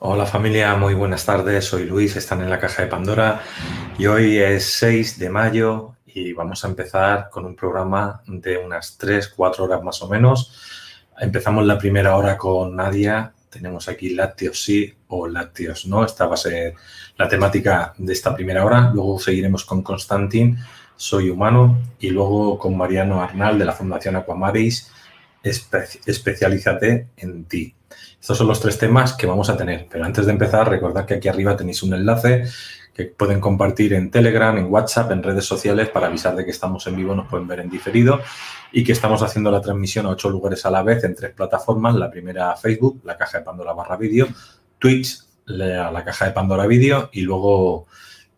Hola familia, muy buenas tardes. Soy Luis, están en la caja de Pandora y hoy es 6 de mayo y vamos a empezar con un programa de unas 3-4 horas más o menos. Empezamos la primera hora con Nadia. Tenemos aquí lácteos sí o lácteos no. Esta va a ser la temática de esta primera hora. Luego seguiremos con Constantin, Soy Humano, y luego con Mariano Arnal de la Fundación Aquamaris, Especialízate en ti. Estos son los 3 temas que vamos a tener, pero antes de empezar, recordad que aquí arriba tenéis un enlace que pueden compartir en Telegram, en WhatsApp, en redes sociales para avisar de que estamos en vivo, nos pueden ver en diferido y que estamos haciendo la transmisión a 8 lugares a la vez en 3 plataformas. La primera, Facebook, la caja de Pandora /vídeo, Twitch, la caja de Pandora vídeo y luego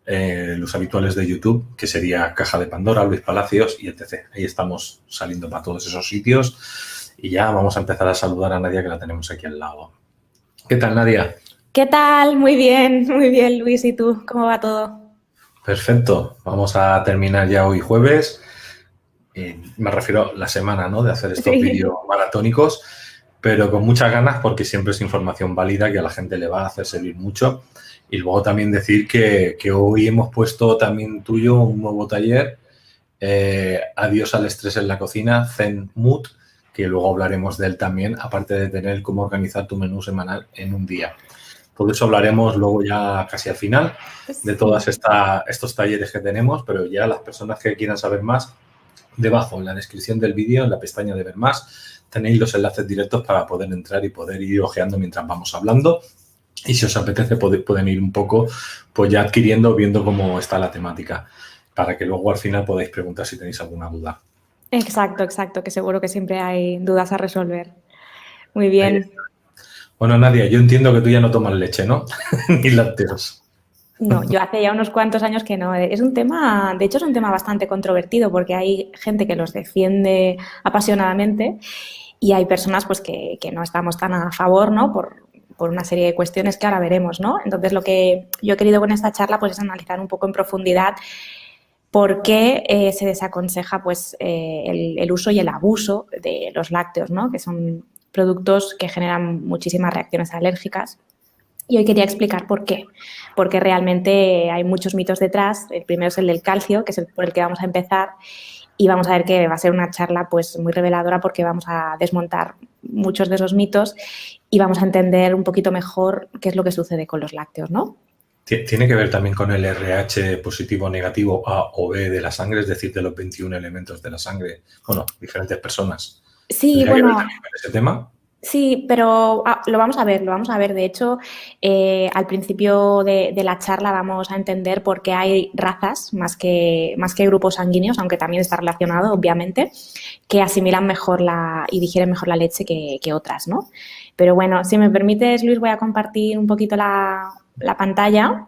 los habituales de YouTube, que sería Caja de Pandora, Luis Palacios y etc. Ahí estamos saliendo para todos esos sitios. Y ya vamos a empezar a saludar a Nadia, que la tenemos aquí al lado. ¿Qué tal, Nadia? ¿Qué tal? Muy bien, Luis. ¿Y tú? ¿Cómo va todo? Perfecto. Vamos a terminar ya hoy jueves. Me refiero a la semana, ¿no?, de hacer estos vídeos maratónicos, pero con muchas ganas porque siempre es información válida que a la gente le va a hacer servir mucho. Y luego también decir que hoy hemos puesto también tuyo un nuevo taller, Adiós al estrés en la cocina, Zen Mood, que luego hablaremos de él también, aparte de tener cómo organizar tu menú semanal en un día. Todo eso hablaremos luego ya casi al final de todos estos talleres que tenemos, pero ya las personas que quieran saber más, debajo en la descripción del vídeo, en la pestaña de ver más, tenéis los enlaces directos para poder entrar y poder ir ojeando mientras vamos hablando. Y si os apetece pueden ir un poco pues ya adquiriendo, viendo cómo está la temática, para que luego al final podáis preguntar si tenéis alguna duda. Exacto, que seguro que siempre hay dudas a resolver. Muy bien. Bueno, Nadia, yo entiendo que tú ya no tomas leche, ¿no? Ni lácteos. No, yo hace ya unos cuantos años que no. Es un tema, de hecho es un tema bastante controvertido porque hay gente que los defiende apasionadamente y hay personas pues que no estamos tan a favor, ¿no? Por una serie de cuestiones que ahora veremos, ¿no? Entonces lo que yo he querido con esta charla pues es analizar un poco en profundidad por qué se desaconseja pues, el uso y el abuso de los lácteos, ¿no? Que son productos que generan muchísimas reacciones alérgicas. Y hoy quería explicar por qué. Porque realmente hay muchos mitos detrás. El primero es el del calcio, que es el por el que vamos a empezar. Y vamos a ver que va a ser una charla pues, muy reveladora porque vamos a desmontar muchos de esos mitos y vamos a entender un poquito mejor qué es lo que sucede con los lácteos, ¿no? ¿Tiene que ver también con el RH positivo o negativo A o B de la sangre, es decir, de los 21 elementos de la sangre? Bueno, diferentes personas. Sí, ¿Tendría que ver bueno, también con ese tema? sí, pero lo vamos a ver, lo vamos a ver. De hecho, al principio de la charla vamos a entender por qué hay razas más que grupos sanguíneos, aunque también está relacionado, obviamente, que asimilan mejor y digieren mejor la leche que otras, ¿no? Pero bueno, si me permites, Luis, voy a compartir un poquito la pantalla.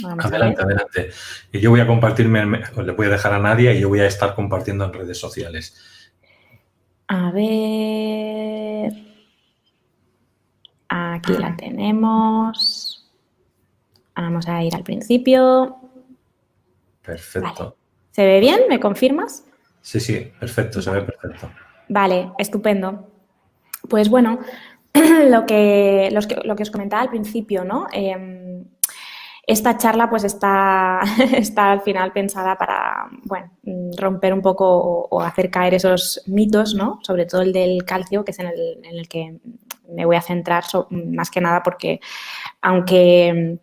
Vamos a ver. Adelante, adelante. Y yo voy a compartirme, le voy a dejar a Nadia y yo voy a estar compartiendo en redes sociales. A ver. Aquí la tenemos. Vamos a ir al principio. Perfecto. Vale. ¿Se ve bien? ¿Me confirmas? Sí, perfecto, se ve perfecto. Vale, estupendo. Pues bueno, lo que os comentaba al principio, ¿no? Esta charla pues está al final pensada para, bueno, romper un poco o hacer caer esos mitos, ¿no? Sobre todo el del calcio, que es en el que me voy a centrar más que nada porque aunque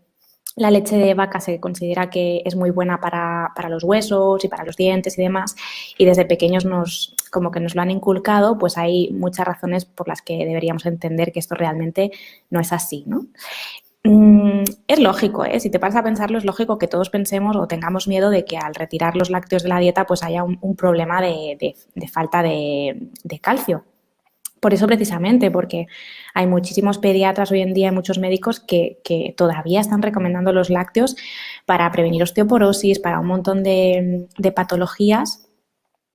la leche de vaca se considera que es muy buena para los huesos y para los dientes y demás, y desde pequeños como que nos lo han inculcado, pues hay muchas razones por las que deberíamos entender que esto realmente no es así, ¿no? Es lógico, ¿eh? Si te paras a pensarlo, es lógico que todos pensemos o tengamos miedo de que al retirar los lácteos de la dieta pues haya un problema de falta de calcio. Por eso precisamente, porque hay muchísimos pediatras hoy en día y muchos médicos que todavía están recomendando los lácteos para prevenir osteoporosis, para un montón de patologías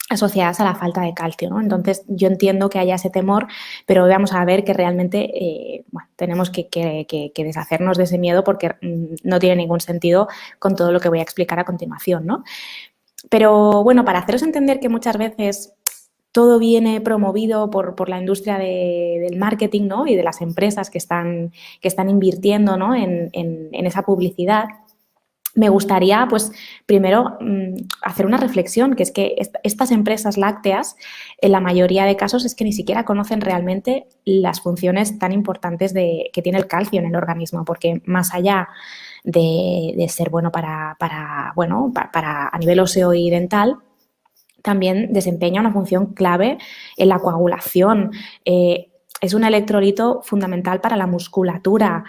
asociadas a la falta de calcio, ¿no? Entonces, yo entiendo que haya ese temor, pero hoy vamos a ver que realmente bueno, tenemos que deshacernos de ese miedo porque no tiene ningún sentido con todo lo que voy a explicar a continuación, ¿no? Pero bueno, para haceros entender que muchas veces todo viene promovido por la industria del marketing, ¿no? Y de las empresas que están invirtiendo, ¿no? en esa publicidad. Me gustaría, pues, primero hacer una reflexión, que es que estas empresas lácteas, en la mayoría de casos, es que ni siquiera conocen realmente las funciones tan importantes que tiene el calcio en el organismo, porque más allá de ser bueno para a nivel óseo y dental, también desempeña una función clave en la coagulación. Es un electrolito fundamental para la musculatura,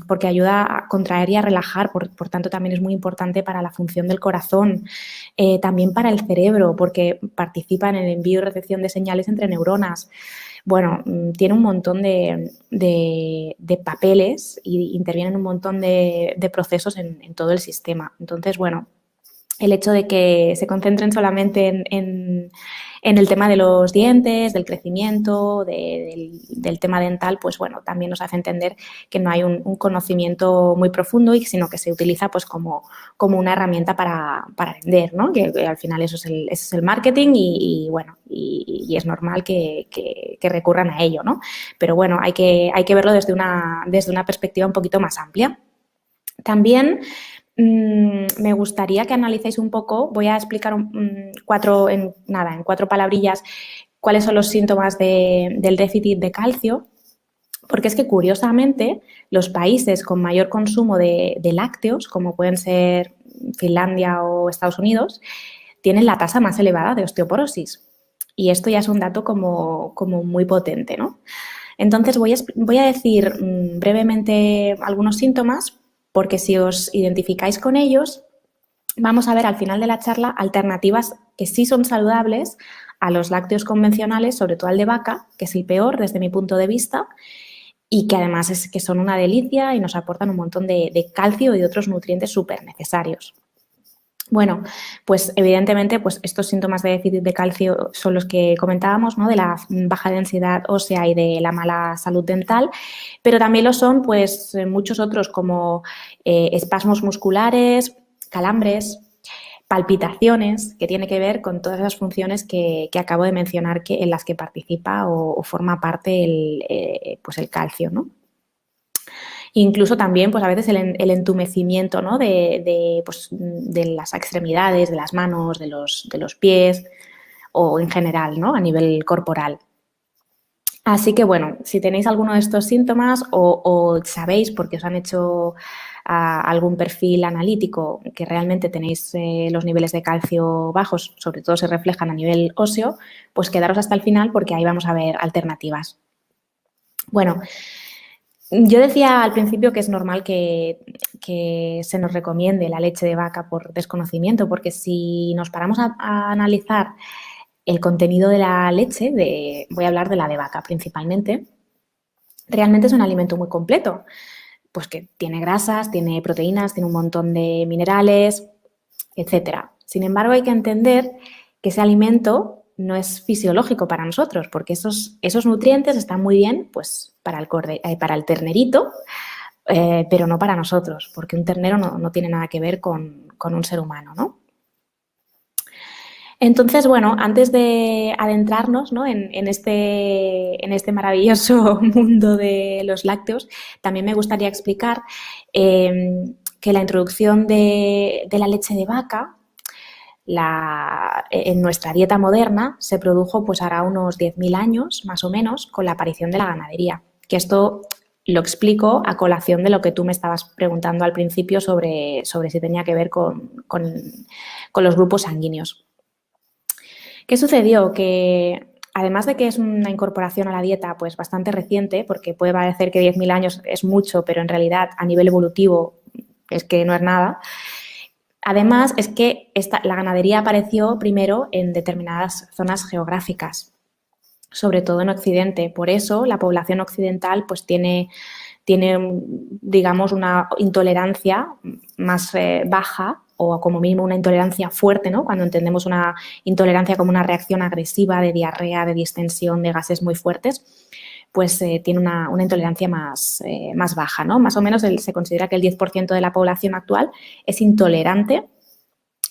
porque ayuda a contraer y a relajar, por tanto también es muy importante para la función del corazón, también para el cerebro, porque participa en el envío y recepción de señales entre neuronas. Bueno, tiene un montón de papeles y interviene en un montón de procesos en todo el sistema. Entonces, bueno, el hecho de que se concentren solamente en el tema de los dientes, del crecimiento, del tema dental, pues bueno, también nos hace entender que no hay un conocimiento muy profundo, sino que se utiliza pues como una herramienta para vender, ¿no? Que al final eso es el marketing y bueno, y es normal que recurran a ello, ¿no? Pero bueno, hay que verlo desde una perspectiva un poquito más amplia. También me gustaría que analicéis un poco, voy a explicar en cuatro palabrillas cuáles son los síntomas del déficit de calcio, porque es que curiosamente los países con mayor consumo de lácteos, como pueden ser Finlandia o Estados Unidos, tienen la tasa más elevada de osteoporosis. Y esto ya es un dato como muy potente, ¿no? Entonces voy a decir brevemente algunos síntomas, porque si os identificáis con ellos, vamos a ver al final de la charla alternativas que sí son saludables a los lácteos convencionales, sobre todo al de vaca, que es el peor desde mi punto de vista, y que además es que son una delicia y nos aportan un montón de calcio y de otros nutrientes súper necesarios. Bueno, pues evidentemente pues estos síntomas de déficit de calcio son los que comentábamos, ¿no? De la baja densidad ósea y de la mala salud dental, pero también lo son pues muchos otros como espasmos musculares, calambres, palpitaciones, que tiene que ver con todas las funciones que acabo de mencionar en las que participa o forma parte el calcio, ¿no? Incluso también, pues a veces el entumecimiento, ¿no? de las extremidades, de las manos, de los pies o en general, ¿no? A nivel corporal. Así que, bueno, si tenéis alguno de estos síntomas o sabéis porque os han hecho algún perfil analítico que realmente tenéis los niveles de calcio bajos, sobre todo se reflejan a nivel óseo, pues quedaros hasta el final porque ahí vamos a ver alternativas. Bueno, yo decía al principio que es normal que se nos recomiende la leche de vaca por desconocimiento, porque si nos paramos a analizar el contenido de la leche, voy a hablar de la de vaca principalmente, realmente es un alimento muy completo, pues que tiene grasas, tiene proteínas, tiene un montón de minerales, etcétera. Sin embargo, hay que entender que ese alimento no es fisiológico para nosotros, porque esos nutrientes están muy bien pues, para el ternerito, pero no para nosotros, porque un ternero no tiene nada que ver con un ser humano, ¿no? Entonces, bueno, antes de adentrarnos, ¿no? en este maravilloso mundo de los lácteos, también me gustaría explicar que la introducción de la leche de vaca en nuestra dieta moderna se produjo pues hará unos 10.000 años, más o menos, con la aparición de la ganadería. Que esto lo explico a colación de lo que tú me estabas preguntando al principio sobre si tenía que ver con los grupos sanguíneos. ¿Qué sucedió? Que además de que es una incorporación a la dieta pues bastante reciente, porque puede parecer que 10.000 años es mucho, pero en realidad a nivel evolutivo es que no es nada. Además, es que la ganadería apareció primero en determinadas zonas geográficas, sobre todo en Occidente. Por eso, la población occidental pues, tiene digamos, una intolerancia más baja o como mínimo una intolerancia fuerte, ¿no? Cuando entendemos una intolerancia como una reacción agresiva de diarrea, de distensión, de gases muy fuertes, pues tiene una intolerancia más baja, ¿no? Más o menos se considera que el 10% de la población actual es intolerante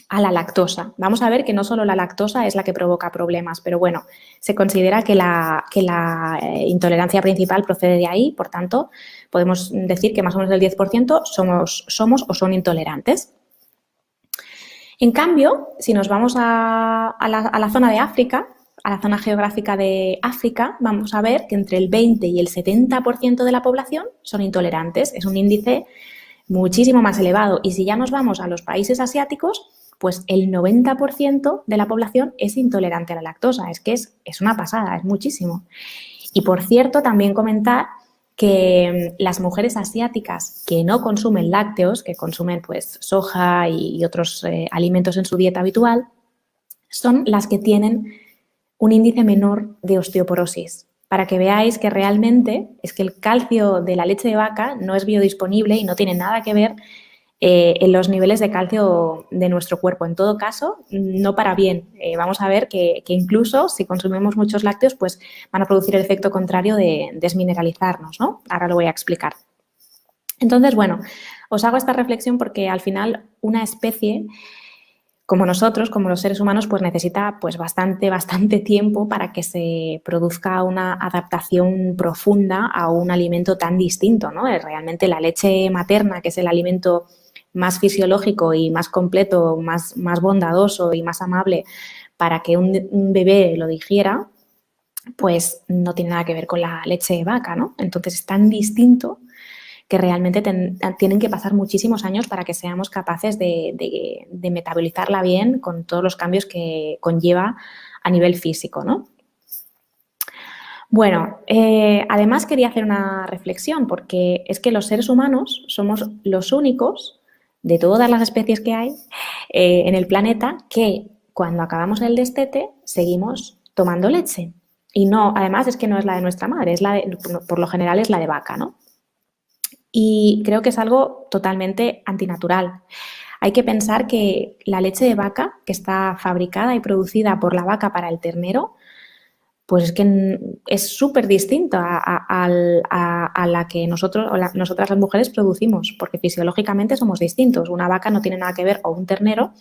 a la lactosa. Vamos a ver que no solo la lactosa es la que provoca problemas, pero bueno, se considera que la intolerancia principal procede de ahí, por tanto, podemos decir que más o menos el 10% somos o son intolerantes. En cambio, si nos vamos a la zona de África, a la zona geográfica de África, vamos a ver que entre el 20 y el 70% de la población son intolerantes. Es un índice muchísimo más elevado. Y si ya nos vamos a los países asiáticos, pues el 90% de la población es intolerante a la lactosa. Es que es una pasada, es muchísimo. Y por cierto, también comentar que las mujeres asiáticas que no consumen lácteos, que consumen pues soja y otros alimentos en su dieta habitual, son las que tienen un índice menor de osteoporosis. Para que veáis que realmente es que el calcio de la leche de vaca no es biodisponible y no tiene nada que ver en los niveles de calcio de nuestro cuerpo. En todo caso, no para bien. Vamos a ver que incluso si consumimos muchos lácteos, pues van a producir el efecto contrario de desmineralizarnos, ¿no? Ahora lo voy a explicar. Entonces, bueno, os hago esta reflexión porque al final una especie como nosotros, como los seres humanos, pues necesita pues bastante tiempo para que se produzca una adaptación profunda a un alimento tan distinto, ¿no? Realmente la leche materna, que es el alimento más fisiológico y más completo, más bondadoso y más amable para que un bebé lo digiera, pues no tiene nada que ver con la leche de vaca, ¿no? Entonces es tan distinto que realmente tienen que pasar muchísimos años para que seamos capaces de metabolizarla bien con todos los cambios que conlleva a nivel físico, ¿no? Bueno, además quería hacer una reflexión porque es que los seres humanos somos los únicos de todas las especies que hay en el planeta que cuando acabamos el destete seguimos tomando leche. Y no, además es que no es la de nuestra madre, por lo general es la de vaca, ¿no? Y creo que es algo totalmente antinatural. Hay que pensar que la leche de vaca, que está fabricada y producida por la vaca para el ternero, pues es que es súper distinta a la que nosotras las mujeres producimos, porque fisiológicamente somos distintos. Una vaca no tiene nada que ver, o un ternero,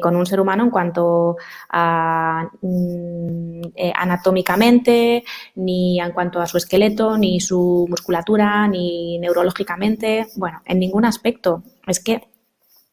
con un ser humano en cuanto a anatómicamente, ni en cuanto a su esqueleto, ni su musculatura, ni neurológicamente, bueno, en ningún aspecto. Es que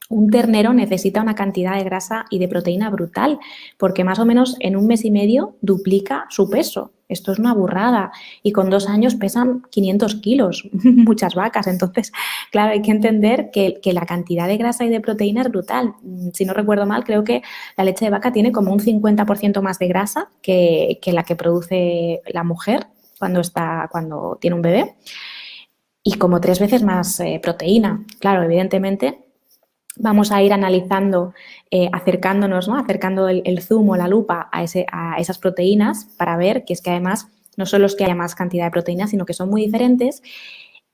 un ternero necesita una cantidad de grasa y de proteína brutal, porque más o menos en un mes y medio duplica su peso. Esto es una burrada. Y con 2 años pesan 500 kilos, muchas vacas. Entonces, claro, hay que entender que la cantidad de grasa y de proteína es brutal. Si no recuerdo mal, creo que la leche de vaca tiene como un 50% más de grasa que la que produce la mujer cuando tiene un bebé. Y como 3 veces más proteína. Claro, evidentemente vamos a ir analizando, acercándonos, ¿no? Acercando el zoom o la lupa a esas proteínas para ver que es que además no solo es que haya más cantidad de proteínas, sino que son muy diferentes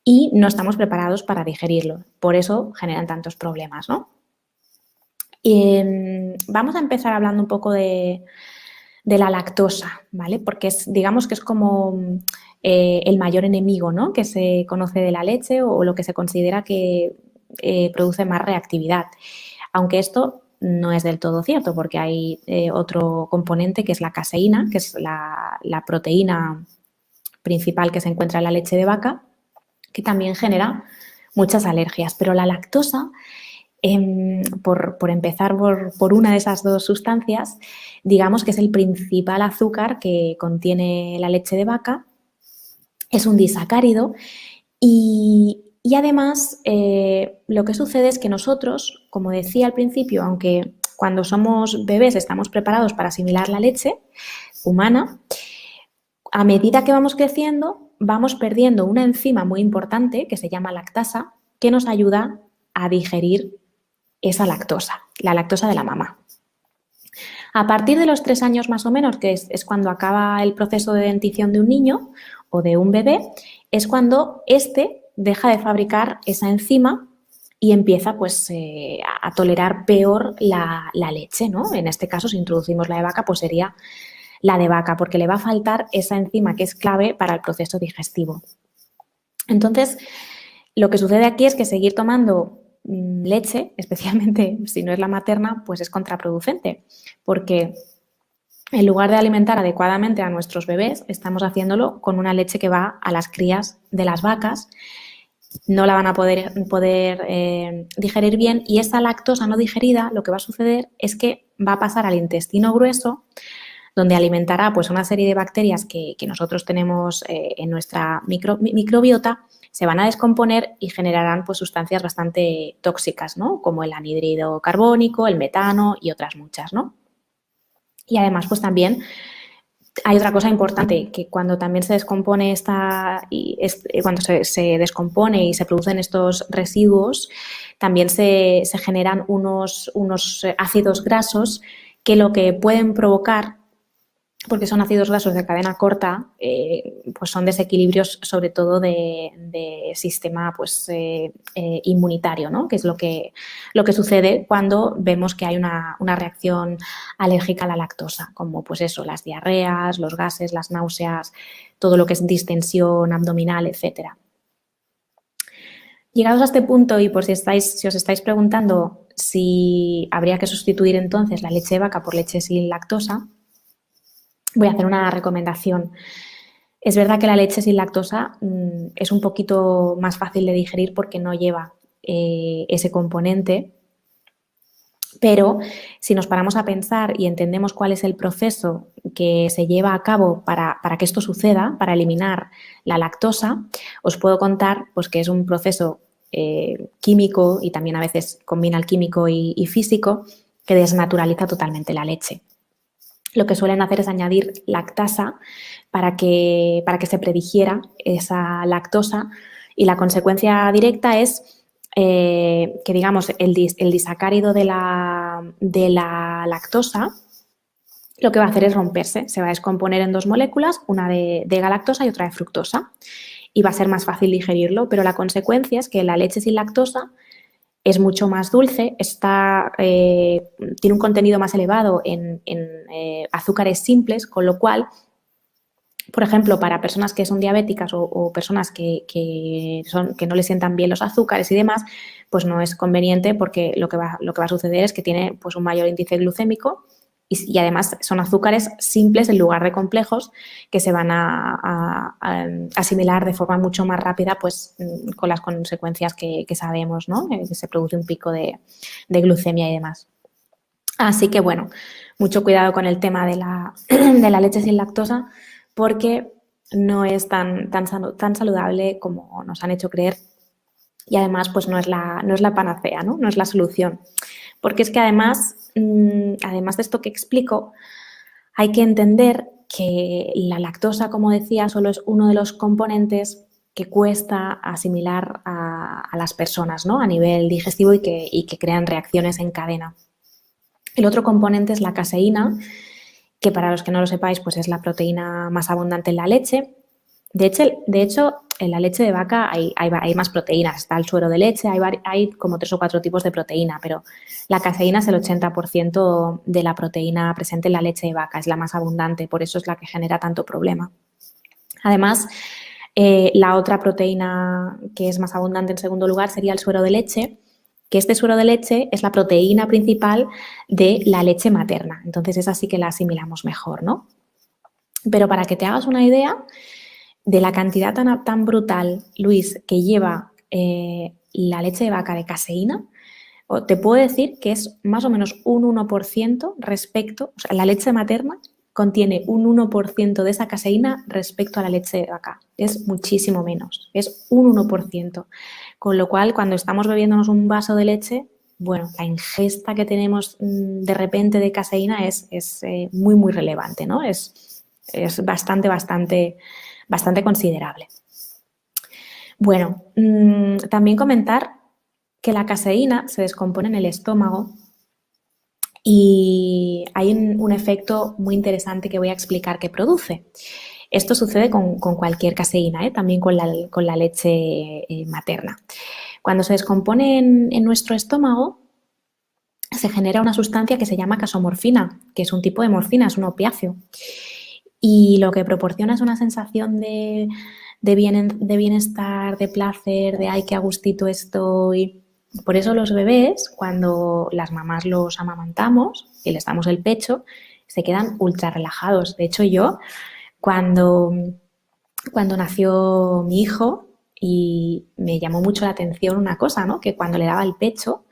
y no estamos preparados para digerirlo. Por eso generan tantos problemas, ¿no? Vamos a empezar hablando un poco de la lactosa, ¿vale? Porque digamos que es como el mayor enemigo, ¿no? Que se conoce de la leche o lo que se considera que produce más reactividad. Aunque esto no es del todo cierto porque hay otro componente que es la caseína, que es la proteína principal que se encuentra en la leche de vaca, que también genera muchas alergias. Pero la lactosa, por empezar por una de esas dos sustancias, digamos que es el principal azúcar que contiene la leche de vaca, es un disacárido y además lo que sucede es que nosotros, como decía al principio, aunque cuando somos bebés estamos preparados para asimilar la leche humana, a medida que vamos creciendo vamos perdiendo una enzima muy importante que se llama lactasa, que nos ayuda a digerir esa lactosa, la lactosa de la mamá. A partir de los 3 años más o menos, que es cuando acaba el proceso de dentición de un niño o de un bebé, es cuando deja de fabricar esa enzima y empieza pues a tolerar peor la leche, ¿no? En este caso, si introducimos la de vaca, pues sería la de vaca, porque le va a faltar esa enzima que es clave para el proceso digestivo. Entonces, lo que sucede aquí es que seguir tomando leche, especialmente si no es la materna, pues es contraproducente, porque en lugar de alimentar adecuadamente a nuestros bebés, estamos haciéndolo con una leche que va a las crías de las vacas, no la van a poder digerir bien, y esa lactosa no digerida, lo que va a suceder es que va a pasar al intestino grueso, donde alimentará pues una serie de bacterias que nosotros tenemos en nuestra microbiota, se van a descomponer y generarán pues sustancias bastante tóxicas, ¿no? Como el anhídrido carbónico, el metano y otras muchas, ¿no? Y además pues también hay otra cosa importante, que cuando también se descompone cuando se descompone y se producen estos residuos, también se generan unos ácidos grasos que lo que pueden provocar, porque son ácidos grasos de cadena corta, pues son desequilibrios sobre todo de sistema pues, inmunitario, ¿no? Que es lo que sucede cuando vemos que hay una reacción alérgica a la lactosa, como pues eso, las diarreas, los gases, las náuseas, todo lo que es distensión abdominal, etcétera. Llegados a este punto, y por si os estáis preguntando si habría que sustituir entonces la leche de vaca por leche sin lactosa, voy a hacer una recomendación. Es verdad que la leche sin lactosa es un poquito más fácil de digerir porque no lleva ese componente, pero si nos paramos a pensar y entendemos cuál es el proceso que se lleva a cabo para que esto suceda, para eliminar la lactosa, os puedo contar pues, que es un proceso químico, y también a veces combina el químico y físico, que desnaturaliza totalmente la leche. Lo que suelen hacer es añadir lactasa para que se predigiera esa lactosa, y la consecuencia directa es que, digamos, el disacárido de la lactosa lo que va a hacer es romperse, se va a descomponer en dos moléculas, una de galactosa y otra de fructosa, y va a ser más fácil digerirlo, pero la consecuencia es que la leche sin lactosa es mucho más dulce, tiene un contenido más elevado en azúcares simples, con lo cual, por ejemplo, para personas que son diabéticas o personas que no les sientan bien los azúcares y demás, pues no es conveniente, porque lo que va a suceder es que tiene pues, un mayor índice glucémico, y además son azúcares simples en lugar de complejos, que se van a asimilar de forma mucho más rápida, pues con las consecuencias que sabemos, ¿no? Que se produce un pico de glucemia y demás. Así que, bueno, mucho cuidado con el tema de la leche sin lactosa, porque no es tan saludable como nos han hecho creer, y además pues no es la panacea, ¿no? No es la solución. Porque es que además de esto que explico, hay que entender que la lactosa, como decía, solo es uno de los componentes que cuesta asimilar a las personas, ¿no? A nivel digestivo, y que crean reacciones en cadena. El otro componente es la caseína, que para los que no lo sepáis, pues es la proteína más abundante en la leche. De hecho, en la leche de vaca hay más proteínas. Está el suero de leche, hay como 3 o 4 tipos de proteína, pero la caseína es el 80% de la proteína presente en la leche de vaca, es la más abundante, por eso es la que genera tanto problema. Además, la otra proteína que es más abundante en segundo lugar sería el suero de leche, que este suero de leche es la proteína principal de la leche materna. Entonces, esa sí que la asimilamos mejor, ¿no? Pero para que te hagas una idea de la cantidad tan brutal, Luis, que lleva la leche de vaca de caseína, te puedo decir que es más o menos un 1% respecto, o sea, la leche materna contiene un 1% de esa caseína respecto a la leche de vaca. Es muchísimo menos, es un 1%. Con lo cual, cuando estamos bebiéndonos un vaso de leche, bueno, la ingesta que tenemos de repente de caseína es muy, muy relevante, ¿no? Es bastante considerable. Bueno, también comentar que la caseína se descompone en el estómago, y hay un efecto muy interesante que voy a explicar que produce. Esto sucede con cualquier caseína, también con la leche materna. Cuando se descompone en nuestro estómago, se genera una sustancia que se llama casomorfina, que es un tipo de morfina, es un opiáceo. Y lo que proporciona es una sensación de bienestar, de placer, de ¡ay, qué a gustito estoy! Por eso los bebés, cuando las mamás los amamantamos y les damos el pecho, se quedan ultra relajados. De hecho, yo, cuando, cuando nació mi hijo, y me llamó mucho la atención una cosa, ¿no? Que cuando le daba el pecho,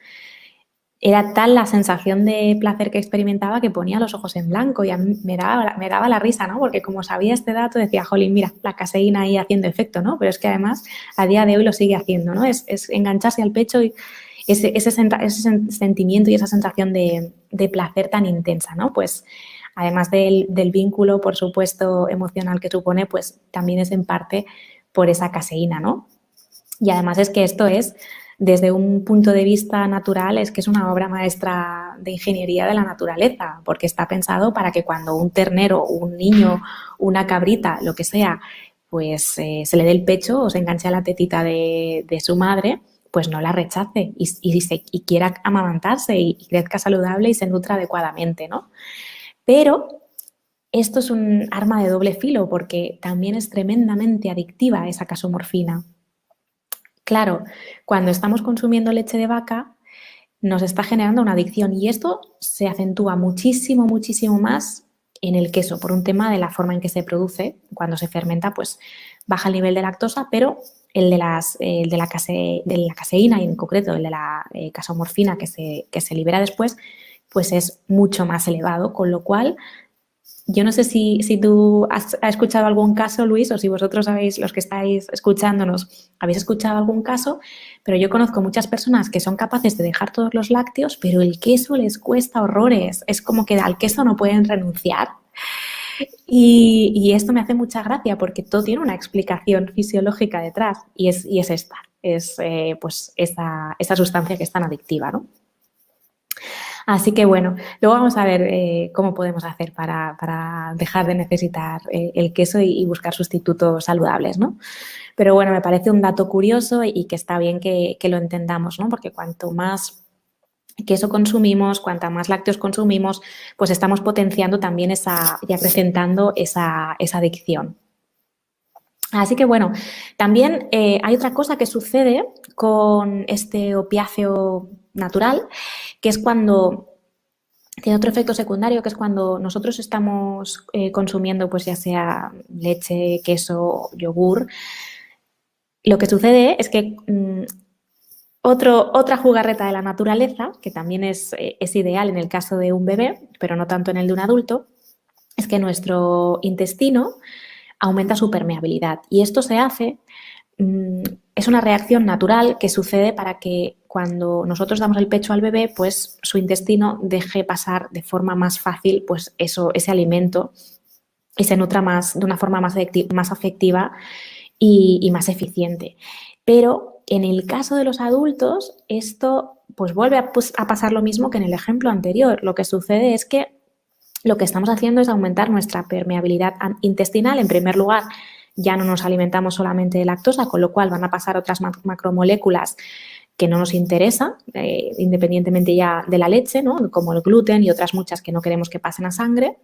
era tal la sensación de placer que experimentaba que ponía los ojos en blanco y a mí me daba la risa, ¿no? Porque como sabía este dato decía, jolín, mira, la caseína ahí haciendo efecto, ¿no? Pero es que además a día de hoy lo sigue haciendo, ¿no? Es engancharse al pecho y ese sentimiento y esa sensación de placer tan intensa, ¿no? Pues además del vínculo, por supuesto, emocional que supone, pues también es en parte por esa caseína, ¿no? Y además es que esto es, desde un punto de vista natural, es que es una obra maestra de ingeniería de la naturaleza, porque está pensado para que cuando un ternero, un niño, una cabrita, lo que sea, pues se le dé el pecho o se enganche a la tetita de su madre, pues no la rechace y quiera amamantarse y crezca saludable y se nutra adecuadamente, ¿no? Pero esto es un arma de doble filo porque también es tremendamente adictiva esa casomorfina. Claro, cuando estamos consumiendo leche de vaca, nos está generando una adicción y esto se acentúa muchísimo, muchísimo más en el queso, por un tema de la forma en que se produce. Cuando se fermenta, pues baja el nivel de lactosa, pero el de la caseína y en concreto el de la casomorfina que se libera después, pues es mucho más elevado, con lo cual yo no sé si tú has escuchado algún caso, Luis, o si vosotros sabéis, los que estáis escuchándonos, habéis escuchado algún caso, pero yo conozco muchas personas que son capaces de dejar todos los lácteos, pero el queso les cuesta horrores. Es como que al queso no pueden renunciar. Y esto me hace mucha gracia porque todo tiene una explicación fisiológica detrás y es esta, es pues esta sustancia que es tan adictiva, ¿no? Así que bueno, luego vamos a ver cómo podemos hacer para dejar de necesitar el queso y buscar sustitutos saludables, ¿no? Pero bueno, me parece un dato curioso y que está bien que lo entendamos, ¿no? Porque cuanto más queso consumimos, cuanta más lácteos consumimos, pues estamos potenciando también y acrecentando esa adicción. Así que bueno, también hay otra cosa que sucede con este opiáceo natural, que es cuando tiene otro efecto secundario, que es cuando nosotros estamos consumiendo, pues ya sea leche, queso, yogur, lo que sucede es que otra jugarreta de la naturaleza, que también es ideal en el caso de un bebé, pero no tanto en el de un adulto, es que nuestro intestino aumenta su permeabilidad. Y esto se hace, es una reacción natural que sucede para que cuando nosotros damos el pecho al bebé, pues su intestino deje pasar de forma más fácil pues ese alimento y se nutra de una forma más afectiva y más eficiente. Pero en el caso de los adultos, esto pues vuelve a pasar lo mismo que en el ejemplo anterior. Lo que sucede es que lo que estamos haciendo es aumentar nuestra permeabilidad intestinal. En primer lugar, ya no nos alimentamos solamente de lactosa, con lo cual van a pasar otras macromoléculas que no nos interesan, independientemente ya de la leche, ¿no? Como el gluten y otras muchas que no queremos que pasen a sangre.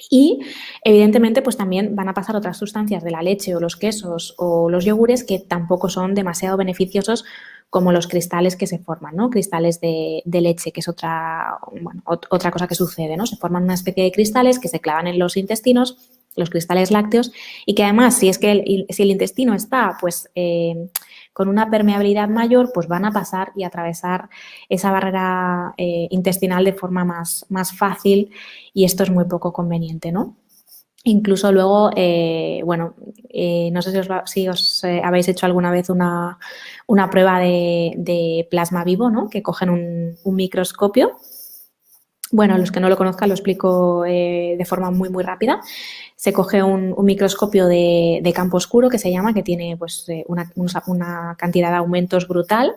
Y evidentemente pues también van a pasar otras sustancias de la leche o los quesos o los yogures que tampoco son demasiado beneficiosos, como los cristales que se forman, ¿no? Cristales de leche, que es otra cosa que sucede, ¿no? Se forman una especie de cristales que se clavan en los intestinos, los cristales lácteos, y que además si el intestino está pues con una permeabilidad mayor, pues van a pasar y atravesar esa barrera intestinal de forma más fácil, y esto es muy poco conveniente, ¿no? Incluso luego, no sé si os habéis hecho alguna vez una prueba de plasma vivo, ¿no? Que cogen un microscopio. Bueno, los que no lo conozcan lo explico de forma muy rápida. Se coge un microscopio de campo oscuro que se llama, que tiene pues una cantidad de aumentos brutal.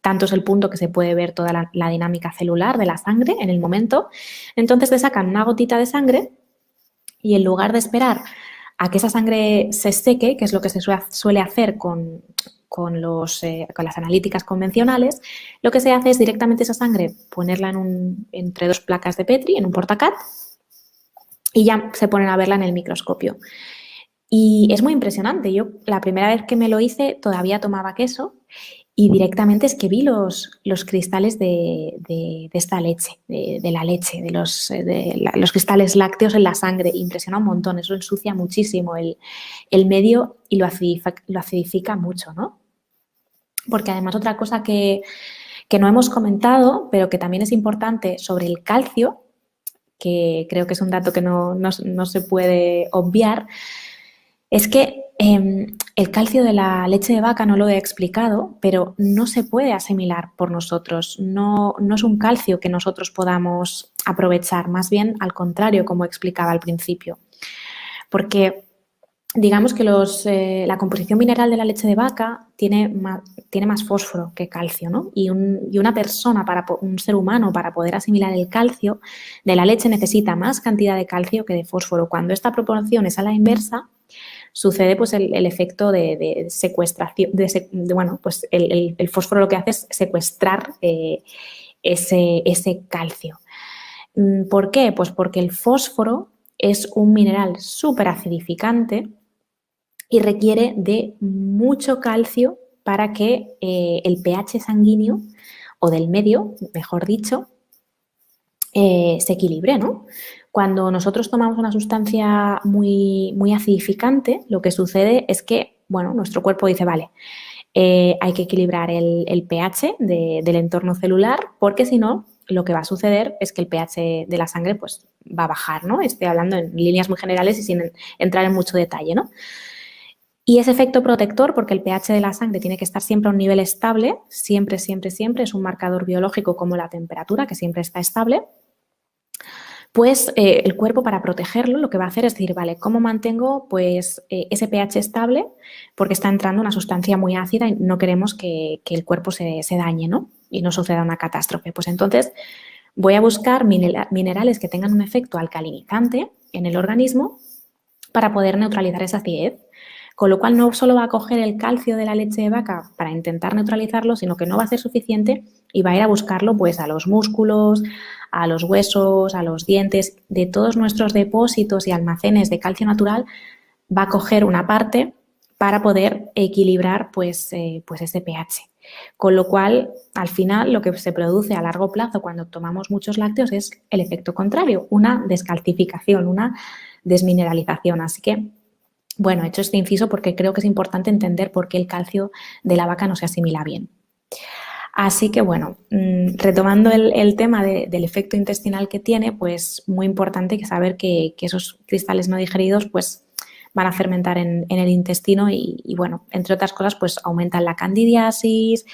Tanto es el punto que se puede ver toda la dinámica celular de la sangre en el momento. Entonces te sacan una gotita de sangre y en lugar de esperar a que esa sangre se seque, que es lo que se suele hacer con las analíticas convencionales, lo que se hace es directamente esa sangre ponerla entre dos placas de Petri, en un portacat, y ya se ponen a verla en el microscopio. Y es muy impresionante. Yo la primera vez que me lo hice todavía tomaba queso y directamente es que vi los cristales de esta leche, de la leche, de los cristales lácteos en la sangre. Impresiona un montón, eso ensucia muchísimo el medio y lo acidifica mucho, ¿no? Porque además otra cosa que no hemos comentado, pero que también es importante sobre el calcio, que creo que es un dato que no se puede obviar, es que el calcio de la leche de vaca no lo he explicado, pero no se puede asimilar por nosotros. No es un calcio que nosotros podamos aprovechar, más bien al contrario, como explicaba al principio. Porque digamos que la composición mineral de la leche de vaca tiene más fósforo que calcio, ¿no? Y una persona, un ser humano, para poder asimilar el calcio de la leche necesita más cantidad de calcio que de fósforo. Cuando esta proporción es a la inversa, sucede pues el efecto de secuestración, pues el fósforo lo que hace es secuestrar ese calcio. ¿Por qué? Pues porque el fósforo es un mineral súper acidificante y requiere de mucho calcio para que el pH sanguíneo, o del medio, mejor dicho, se equilibre, ¿no? Cuando nosotros tomamos una sustancia muy, muy acidificante, lo que sucede es que, bueno, nuestro cuerpo dice, vale, hay que equilibrar el pH del entorno celular, porque si no, lo que va a suceder es que el pH de la sangre pues, va a bajar, ¿no? Estoy hablando en líneas muy generales y sin entrar en mucho detalle, ¿no? Y ese efecto protector, porque el pH de la sangre tiene que estar siempre a un nivel estable, siempre, siempre, siempre, es un marcador biológico como la temperatura, que siempre está estable, pues el cuerpo, para protegerlo, lo que va a hacer es decir, vale, ¿cómo mantengo pues ese pH estable? Porque está entrando una sustancia muy ácida y no queremos que el cuerpo se dañe, ¿no? Y no suceda una catástrofe. Pues entonces voy a buscar minerales que tengan un efecto alcalinizante en el organismo para poder neutralizar esa acidez. Con lo cual no solo va a coger el calcio de la leche de vaca para intentar neutralizarlo, sino que no va a ser suficiente y va a ir a buscarlo pues a los músculos, a los huesos, a los dientes, de todos nuestros depósitos y almacenes de calcio natural, va a coger una parte para poder equilibrar pues ese pH. Con lo cual, al final, lo que se produce a largo plazo cuando tomamos muchos lácteos es el efecto contrario, una descalcificación, una desmineralización. Así que, bueno, he hecho este inciso porque creo que es importante entender por qué el calcio de la vaca no se asimila bien. Así que, bueno, retomando el tema del efecto intestinal que tiene, pues muy importante saber que esos cristales no digeridos pues van a fermentar en el intestino y, bueno, entre otras cosas, pues aumentan la candidiasis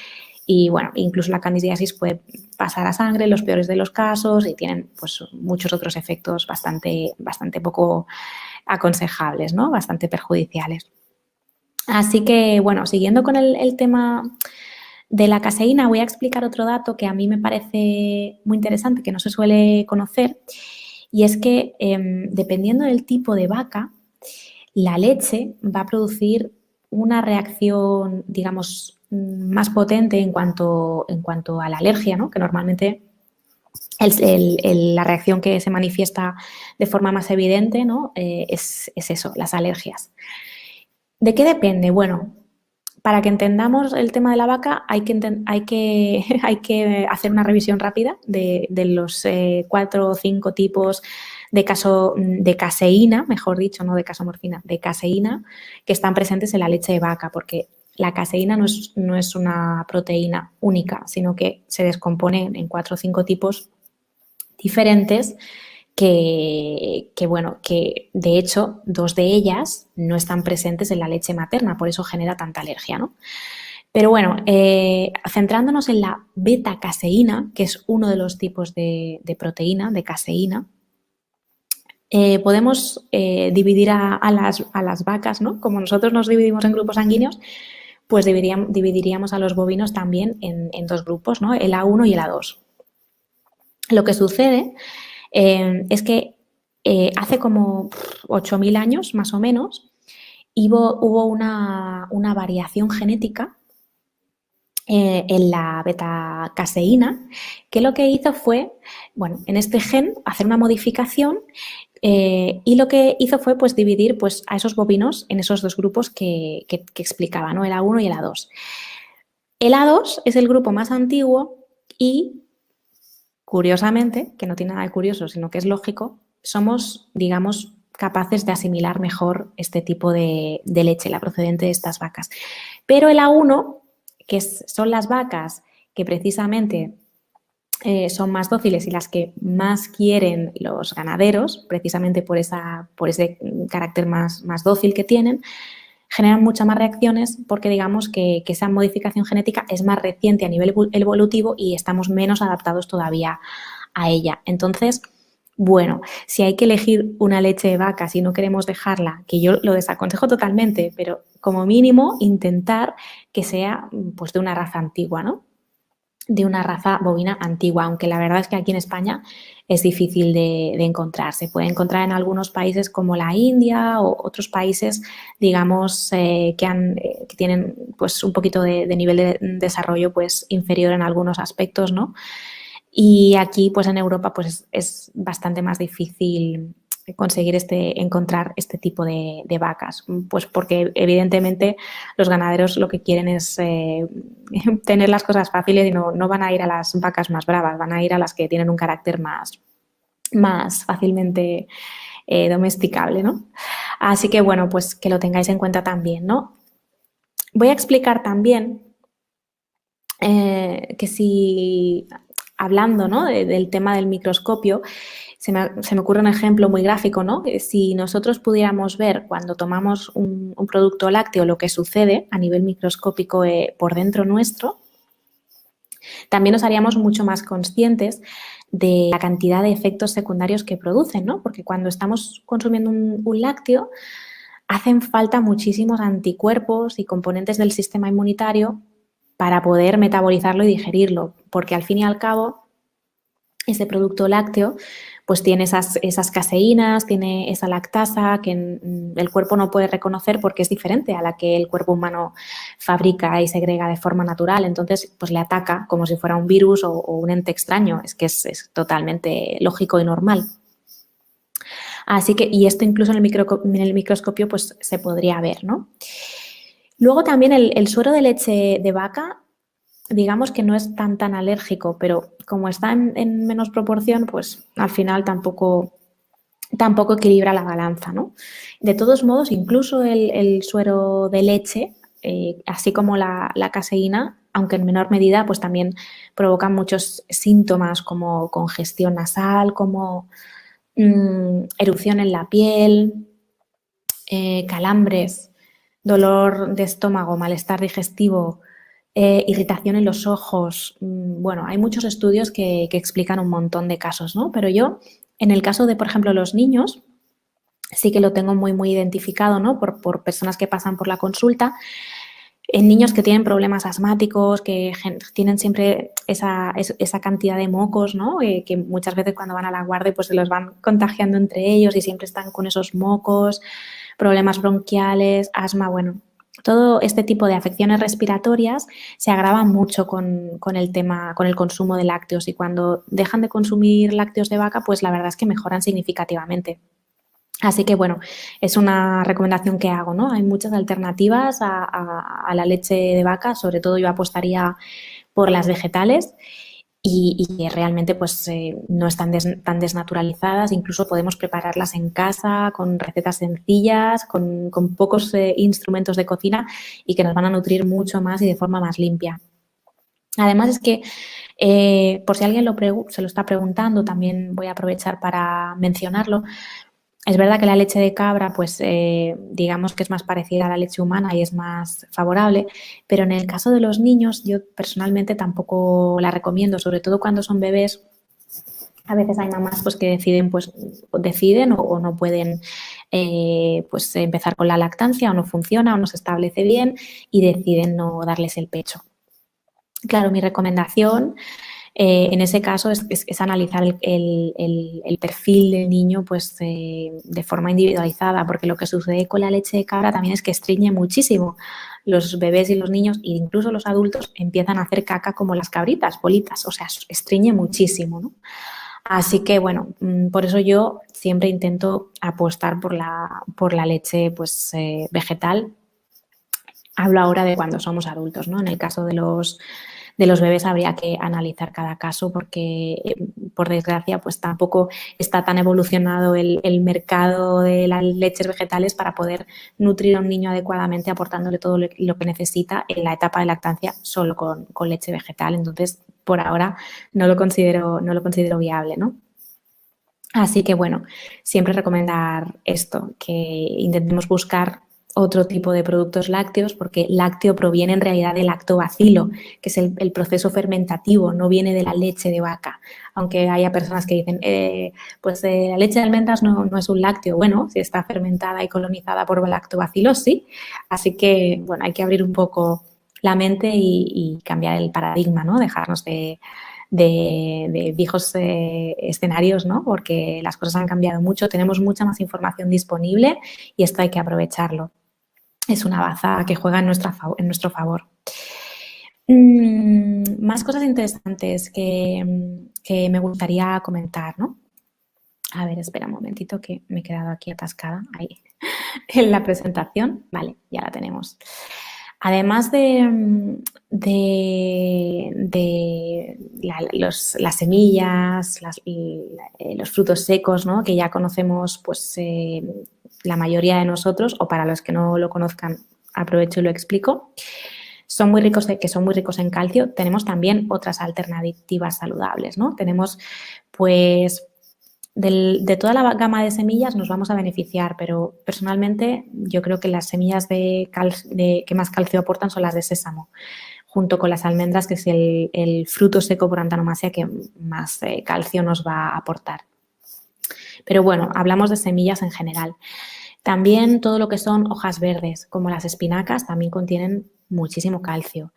y, bueno, incluso la candidiasis puede pasar a sangre en los peores de los casos y tienen pues muchos otros efectos bastante poco aconsejables, ¿no? Bastante perjudiciales. Así que, bueno, siguiendo con el tema de la caseína, voy a explicar otro dato que a mí me parece muy interesante, que no se suele conocer, y es que dependiendo del tipo de vaca, la leche va a producir una reacción, digamos, más potente en cuanto a la alergia, ¿no? Que normalmente la reacción que se manifiesta de forma más evidente, ¿no? Es eso, las alergias. ¿De qué depende? Bueno, para que entendamos el tema de la vaca hay que hacer una revisión rápida de los 4 o 5 tipos de caseína, mejor dicho, no de casomorfina, de caseína que están presentes en la leche de vaca, porque la caseína no es una proteína única, sino que se descompone en 4 o 5 tipos diferentes que de hecho 2 de ellas no están presentes en la leche materna, por eso genera tanta alergia, ¿no? Pero bueno, centrándonos en la beta-caseína, que es uno de los tipos de proteína, de caseína, podemos dividir a las vacas, ¿no? Como nosotros nos dividimos en grupos sanguíneos, pues dividiríamos a los bovinos también en 2 grupos, ¿no? El A1 y el A2. Lo que sucede es que hace como 8.000 años, más o menos, hubo una variación genética en la beta-caseína, que lo que hizo fue, bueno, en este gen hacer una modificación y lo que hizo fue pues dividir pues, a esos bovinos en esos 2 grupos que explicaba, ¿no? El A1 y el A2. El A2 es el grupo más antiguo y, curiosamente, que no tiene nada de curioso, sino que es lógico, somos, digamos, capaces de asimilar mejor este tipo de leche, la procedente de estas vacas. Pero el A1, que son las vacas que precisamente son más dóciles y las que más quieren los ganaderos, precisamente por ese carácter más dócil que tienen, generan muchas más reacciones porque digamos que esa modificación genética es más reciente a nivel evolutivo y estamos menos adaptados todavía a ella. Entonces, bueno, si hay que elegir una leche de vaca, si no queremos dejarla, que yo lo desaconsejo totalmente, pero como mínimo intentar que sea pues de una raza antigua, ¿no? De una raza bovina antigua, aunque la verdad es que aquí en España es difícil de encontrar. Se puede encontrar en algunos países como la India o otros países, digamos, que tienen pues un poquito de nivel de desarrollo pues inferior en algunos aspectos, ¿no? Y aquí, pues en Europa, pues es bastante más difícil conseguir encontrar este tipo de vacas, pues porque evidentemente los ganaderos lo que quieren es tener las cosas fáciles y no van a ir a las vacas más bravas, van a ir a las que tienen un carácter más fácilmente domesticable, ¿no? Así que bueno, pues que lo tengáis en cuenta también, ¿no? Voy a explicar también que si hablando, ¿no?, del tema del microscopio, se me ocurre un ejemplo muy gráfico, ¿no? Si nosotros pudiéramos ver cuando tomamos un producto lácteo lo que sucede a nivel microscópico por dentro nuestro, también nos haríamos mucho más conscientes de la cantidad de efectos secundarios que producen, ¿no? Porque cuando estamos consumiendo un lácteo, hacen falta muchísimos anticuerpos y componentes del sistema inmunitario para poder metabolizarlo y digerirlo, porque al fin y al cabo ese producto lácteo pues tiene esas caseínas, tiene esa lactasa que el cuerpo no puede reconocer porque es diferente a la que el cuerpo humano fabrica y segrega de forma natural. Entonces, pues le ataca como si fuera un virus o un ente extraño. Es que es totalmente lógico y normal. Así que, y esto incluso en el microscopio pues se podría ver, ¿no? Luego también el suero de leche de vaca, digamos que no es tan alérgico, pero como está en menos proporción, pues al final tampoco equilibra la balanza, ¿no? De todos modos, incluso el suero de leche, así como la caseína, aunque en menor medida, pues también provocan muchos síntomas como congestión nasal, como erupción en la piel, calambres, dolor de estómago, malestar digestivo, irritación en los ojos. Bueno, hay muchos estudios que explican un montón de casos, ¿no? Pero yo, en el caso de, por ejemplo, los niños, sí que lo tengo muy identificado, ¿no? Por personas que pasan por la consulta. En niños que tienen problemas asmáticos, que tienen siempre esa cantidad de mocos, ¿no? Que muchas veces cuando van a la guardia pues se los van contagiando entre ellos y siempre están con esos mocos, problemas bronquiales, asma, bueno. Todo este tipo de afecciones respiratorias se agravan mucho con el consumo de lácteos y cuando dejan de consumir lácteos de vaca, pues la verdad es que mejoran significativamente. Así que, bueno, es una recomendación que hago, ¿no? Hay muchas alternativas a la leche de vaca, sobre todo yo apostaría por las vegetales y que realmente pues no están tan desnaturalizadas, incluso podemos prepararlas en casa con recetas sencillas, con pocos instrumentos de cocina y que nos van a nutrir mucho más y de forma más limpia. Además es que, por si alguien se lo está preguntando, también voy a aprovechar para mencionarlo. Es verdad que la leche de cabra, pues digamos que es más parecida a la leche humana y es más favorable, pero en el caso de los niños yo personalmente tampoco la recomiendo, sobre todo cuando son bebés. A veces hay mamás pues que deciden o no pueden pues empezar con la lactancia o no funciona o no se establece bien y deciden no darles el pecho. Claro, mi recomendación en ese caso es analizar el perfil del niño pues, de forma individualizada, porque lo que sucede con la leche de cabra también es que estreñe muchísimo. Los bebés y los niños, e incluso los adultos, empiezan a hacer caca como las cabritas, bolitas, o sea, estreñe muchísimo, ¿no? Así que, bueno, por eso yo siempre intento apostar por la leche pues, vegetal Hablo ahora de cuando somos adultos, ¿no? En el caso de los bebés habría que analizar cada caso porque, por desgracia, pues tampoco está tan evolucionado el mercado de las leches vegetales para poder nutrir a un niño adecuadamente aportándole todo lo que necesita en la etapa de lactancia solo con leche vegetal. Entonces, por ahora no lo considero viable, ¿no? Así que, bueno, siempre recomendar esto, que intentemos buscar otro tipo de productos lácteos, porque lácteo proviene en realidad del lactobacilo, que es el proceso fermentativo, no viene de la leche de vaca. Aunque haya personas que dicen, la leche de almendras no es un lácteo. Bueno, si está fermentada y colonizada por lactobacilos, sí. Así que, bueno, hay que abrir un poco la mente y cambiar el paradigma, ¿no? Dejarnos de viejos escenarios, ¿no? Porque las cosas han cambiado mucho, tenemos mucha más información disponible y esto hay que aprovecharlo. Es una baza que juega en nuestro favor. Más cosas interesantes que me gustaría comentar, ¿no? A ver, espera un momentito que me he quedado aquí atascada ahí en la presentación. Vale, ya la tenemos. Además de las semillas, los frutos secos, ¿no? Que ya conocemos pues, la mayoría de nosotros, o para los que no lo conozcan, aprovecho y lo explico, son muy ricos en calcio. Tenemos también otras alternativas saludables, ¿no? Tenemos, pues, de toda la gama de semillas nos vamos a beneficiar, pero personalmente yo creo que las semillas que más calcio aportan son las de sésamo, junto con las almendras, que es el fruto seco por antonomasia que más calcio nos va a aportar. Pero bueno, hablamos de semillas en general. También todo lo que son hojas verdes, como las espinacas, también contienen muchísimo calcio.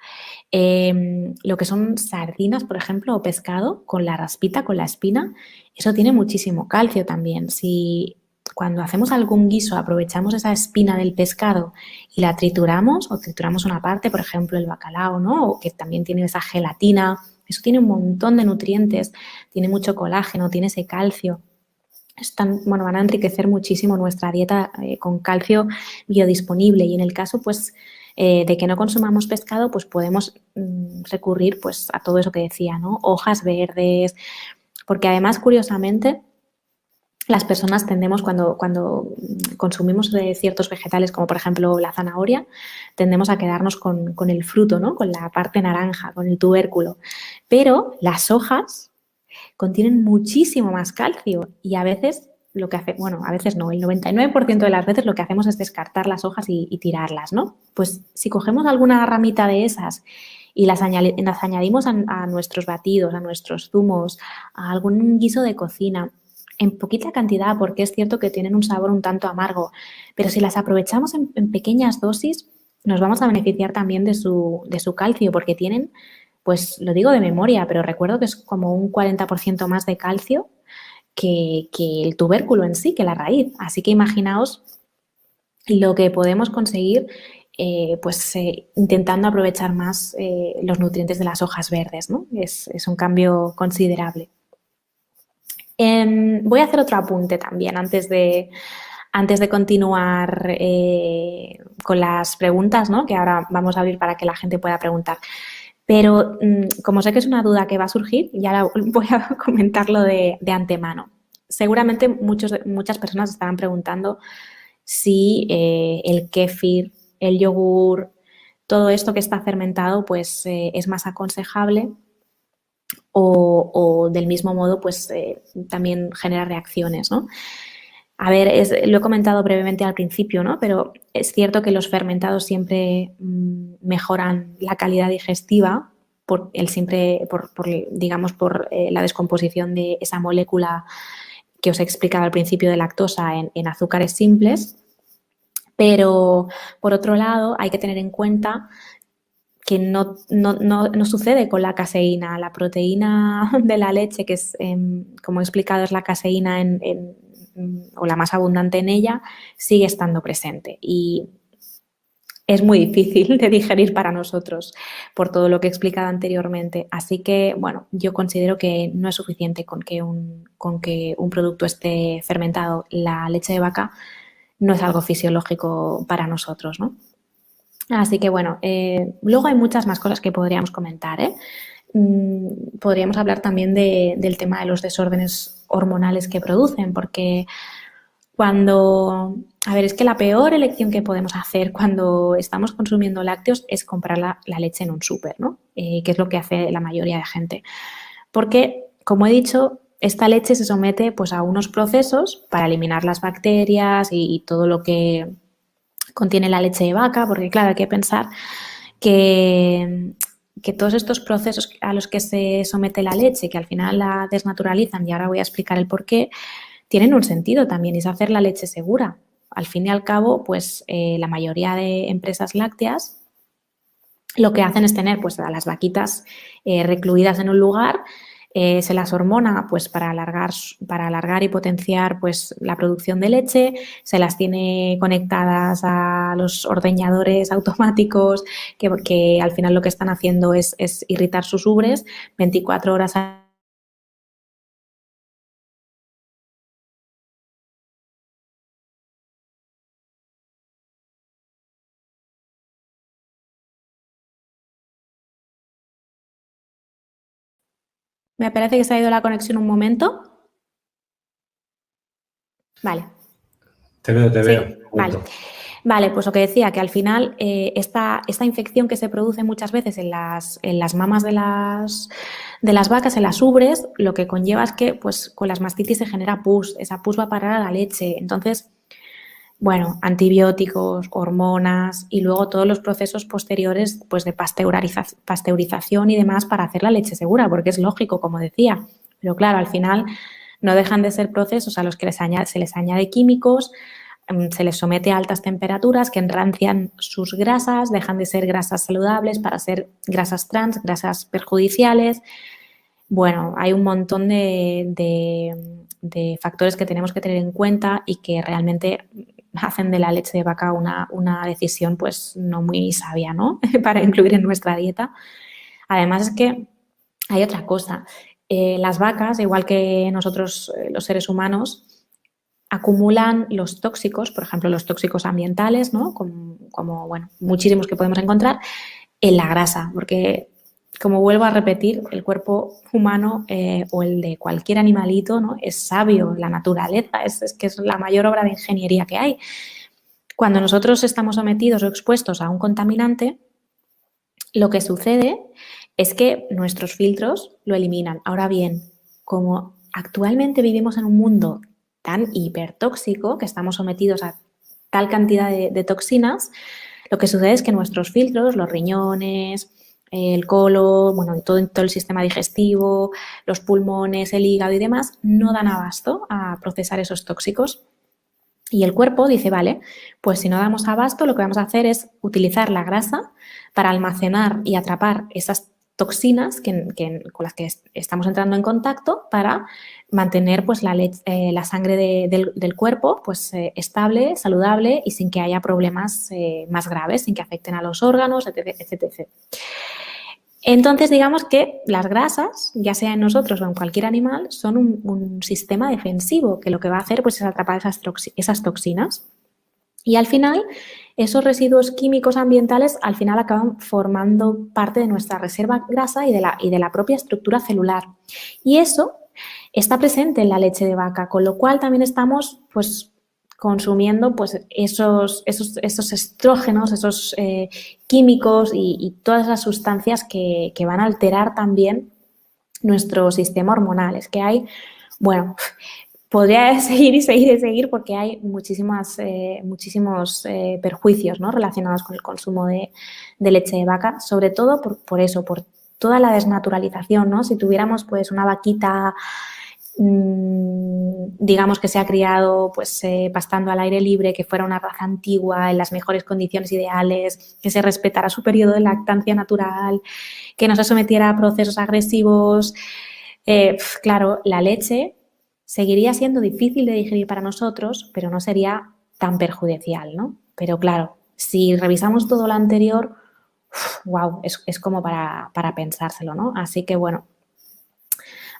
Lo que son sardinas, por ejemplo, o pescado, con la raspita, con la espina, eso tiene muchísimo calcio también. Si cuando hacemos algún guiso aprovechamos esa espina del pescado y la trituramos, o trituramos una parte, por ejemplo, el bacalao, ¿no? O que también tiene esa gelatina, eso tiene un montón de nutrientes, tiene mucho colágeno, tiene ese calcio. Van a enriquecer muchísimo nuestra dieta con calcio biodisponible, y en el caso pues de que no consumamos pescado, pues podemos recurrir pues a todo eso que decía, ¿no? Hojas verdes, porque además, curiosamente, las personas tendemos, cuando consumimos ciertos vegetales, como por ejemplo la zanahoria, tendemos a quedarnos con el fruto, ¿no? Con la parte naranja, con el tubérculo. Pero las hojas contienen muchísimo más calcio y a veces a veces no, el 99% de las veces lo que hacemos es descartar las hojas y tirarlas, ¿no? Pues si cogemos alguna ramita de esas y las añadimos a nuestros batidos, a nuestros zumos, a algún guiso de cocina, en poquita cantidad, porque es cierto que tienen un sabor un tanto amargo, pero si las aprovechamos en pequeñas dosis, nos vamos a beneficiar también de su calcio, porque tienen, pues lo digo de memoria, pero recuerdo que es como un 40% más de calcio que el tubérculo en sí, que la raíz. Así que imaginaos lo que podemos conseguir intentando aprovechar más los nutrientes de las hojas verdes, ¿no? Es un cambio considerable. Voy a hacer otro apunte también antes de continuar con las preguntas, ¿no? Que ahora vamos a abrir para que la gente pueda preguntar. Pero como sé que es una duda que va a surgir, ya voy a comentarlo de antemano. Seguramente muchas personas estarán preguntando si el kéfir, el yogur, todo esto que está fermentado, pues es más aconsejable o del mismo modo, pues también genera reacciones, ¿no? A ver, lo he comentado brevemente al principio, ¿no? Pero es cierto que los fermentados siempre mejoran la calidad digestiva por la descomposición de esa molécula que os he explicado al principio de lactosa en azúcares simples. Pero, por otro lado, hay que tener en cuenta que no sucede con la caseína. La proteína de la leche, que es, como he explicado, es la caseína o la más abundante en ella, sigue estando presente y es muy difícil de digerir para nosotros por todo lo que he explicado anteriormente. Así que, bueno, yo considero que no es suficiente con que un producto esté fermentado. La leche de vaca no es algo fisiológico para nosotros, ¿no? Así que bueno, luego hay muchas más cosas que podríamos comentar, ¿eh? Podríamos hablar también del tema de los desórdenes hormonales que producen, porque a ver, es que la peor elección que podemos hacer cuando estamos consumiendo lácteos es comprar la leche en un súper, ¿no? Que es lo que hace la mayoría de gente. Porque, como he dicho, esta leche se somete pues, a unos procesos para eliminar las bacterias y todo lo que contiene la leche de vaca, porque claro, hay que pensar que, que todos estos procesos a los que se somete la leche, que al final la desnaturalizan, y ahora voy a explicar el por qué, tienen un sentido también, y es hacer la leche segura. Al fin y al cabo, pues la mayoría de empresas lácteas lo que hacen es tener pues, a las vaquitas recluidas en un lugar, se las hormona pues, para alargar y potenciar pues, la producción de leche, se las tiene conectadas a los ordeñadores automáticos que al final lo que están haciendo es irritar sus ubres 24 horas a Me parece que se ha ido la conexión un momento. Vale. Te veo, te veo. Sí, vale. Vale, pues lo que decía, que al final esta infección que se produce muchas veces en las mamas de las vacas, en las ubres, lo que conlleva es que pues, con las mastitis se genera pus, esa pus va a parar a la leche. Entonces, bueno, antibióticos, hormonas y luego todos los procesos posteriores pues, de pasteurización y demás para hacer la leche segura, porque es lógico, como decía. Pero claro, al final no dejan de ser procesos a los que se les añade químicos, se les somete a altas temperaturas que enrancian sus grasas, dejan de ser grasas saludables para ser grasas trans, grasas perjudiciales. Bueno, hay un montón de factores que tenemos que tener en cuenta y que realmente hacen de la leche de vaca una decisión pues no muy sabia, ¿no? Para incluir en nuestra dieta. Además es que hay otra cosa. Las vacas, igual que nosotros los seres humanos, acumulan los tóxicos, por ejemplo, los tóxicos ambientales, ¿no? Como bueno, muchísimos que podemos encontrar, en la grasa, porque, como vuelvo a repetir, el cuerpo humano o el de cualquier animalito, ¿no? Es sabio, la naturaleza, es que es la mayor obra de ingeniería que hay. Cuando nosotros estamos sometidos o expuestos a un contaminante, lo que sucede es que nuestros filtros lo eliminan. Ahora bien, como actualmente vivimos en un mundo tan hipertóxico, que estamos sometidos a tal cantidad de toxinas, lo que sucede es que nuestros filtros, los riñones, el colon, bueno, todo el sistema digestivo, los pulmones, el hígado y demás, no dan abasto a procesar esos tóxicos. Y el cuerpo dice, vale, pues si no damos abasto, lo que vamos a hacer es utilizar la grasa para almacenar y atrapar esas toxinas con las que estamos entrando en contacto para mantener pues, la sangre del cuerpo pues, estable, saludable y sin que haya problemas más graves, sin que afecten a los órganos, etc, etc. Entonces, digamos que las grasas, ya sea en nosotros o en cualquier animal, son un sistema defensivo que lo que va a hacer pues, es atrapar esas toxinas. Y al final, esos residuos químicos ambientales al final acaban formando parte de nuestra reserva grasa y de la propia estructura celular. Y eso está presente en la leche de vaca, con lo cual también estamos pues, consumiendo pues, esos estrógenos, esos químicos y todas las sustancias que van a alterar también nuestro sistema hormonal. Es que hay, bueno, podría seguir y seguir y seguir porque hay muchísimos perjuicios, ¿no? Relacionados con el consumo de leche de vaca, sobre todo por eso, por toda la desnaturalización, ¿no? Si tuviéramos pues una vaquita digamos que se ha criado pues pastando al aire libre, que fuera una raza antigua en las mejores condiciones ideales, que se respetara su periodo de lactancia natural, que no se sometiera a procesos agresivos, claro, la leche seguiría siendo difícil de digerir para nosotros, pero no sería tan perjudicial, ¿no? Pero claro, si revisamos todo lo anterior, wow, es como para pensárselo, ¿no? Así que bueno,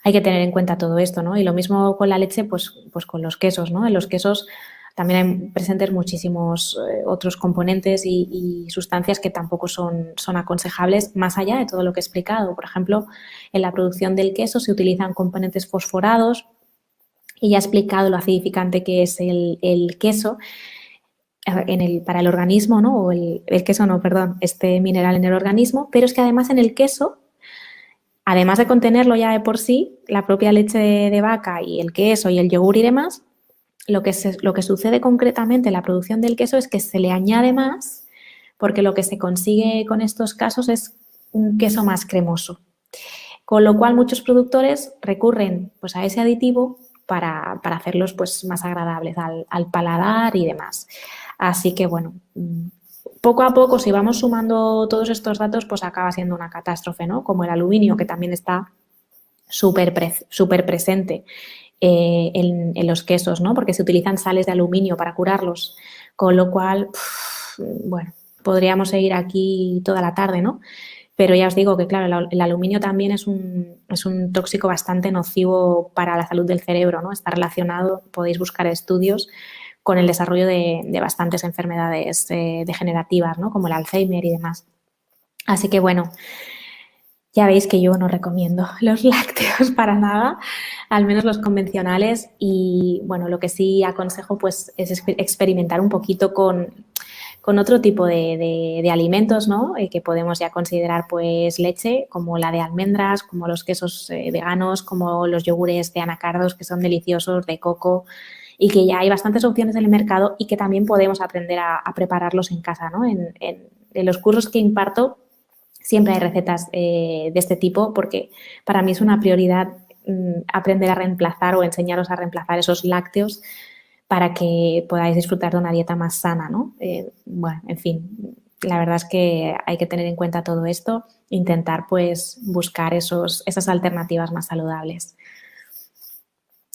hay que tener en cuenta todo esto, ¿no? Y lo mismo con la leche, pues con los quesos, ¿no? En los quesos también hay presentes muchísimos otros componentes y sustancias que tampoco son aconsejables más allá de todo lo que he explicado. Por ejemplo, en la producción del queso se utilizan componentes fosforados y ya he explicado lo acidificante que es el queso para el organismo, ¿no? O el queso no, perdón, este mineral en el organismo, pero es que además en el queso, además de contenerlo ya de por sí, la propia leche de vaca y el queso y el yogur y demás, lo que sucede concretamente en la producción del queso es que se le añade más porque lo que se consigue con estos casos es un queso más cremoso. Con lo cual muchos productores recurren pues, a ese aditivo para hacerlos pues, más agradables al paladar y demás. Así que, bueno, poco a poco, si vamos sumando todos estos datos, pues acaba siendo una catástrofe, ¿no? Como el aluminio, que también está súper presente en los quesos, ¿no? Porque se utilizan sales de aluminio para curarlos, con lo cual, bueno, podríamos seguir aquí toda la tarde, ¿no? Pero ya os digo que, claro, el aluminio también es un tóxico bastante nocivo para la salud del cerebro, ¿no? Está relacionado, podéis buscar estudios, con el desarrollo de bastantes enfermedades degenerativas, ¿no? Como el Alzheimer y demás. Así que, bueno, ya veis que yo no recomiendo los lácteos para nada, al menos los convencionales, y, bueno, lo que sí aconsejo pues es experimentar un poquito con otro tipo de alimentos, ¿no? Que podemos ya considerar pues leche, como la de almendras, como los quesos veganos, como los yogures de anacardos, que son deliciosos, de coco, y que ya hay bastantes opciones en el mercado y que también podemos aprender a prepararlos en casa, ¿no? En los cursos que imparto siempre hay recetas de este tipo porque para mí es una prioridad aprender a reemplazar o enseñaros a reemplazar esos lácteos para que podáis disfrutar de una dieta más sana, ¿no? Bueno, en fin, la verdad es que hay que tener en cuenta todo esto, intentar pues buscar esas alternativas más saludables.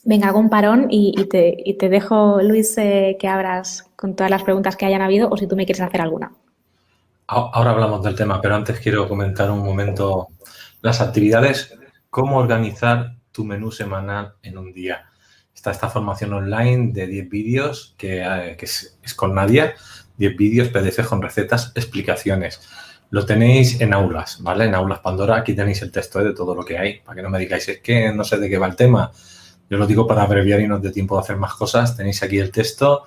Venga, hago un parón y te dejo, Luis, que abras con todas las preguntas que hayan habido o si tú me quieres hacer alguna. Ahora hablamos del tema, pero antes quiero comentar un momento las actividades, cómo organizar tu menú semanal en un día. Está esta formación online de 10 vídeos que es con Nadia, 10 vídeos, PDF con recetas, explicaciones. Lo tenéis en Aulas, ¿vale? En Aulas Pandora, aquí tenéis el texto de todo lo que hay, para que no me digáis, es que no sé de qué va el tema. Yo lo digo para abreviar y no os dé tiempo de hacer más cosas. Tenéis aquí el texto,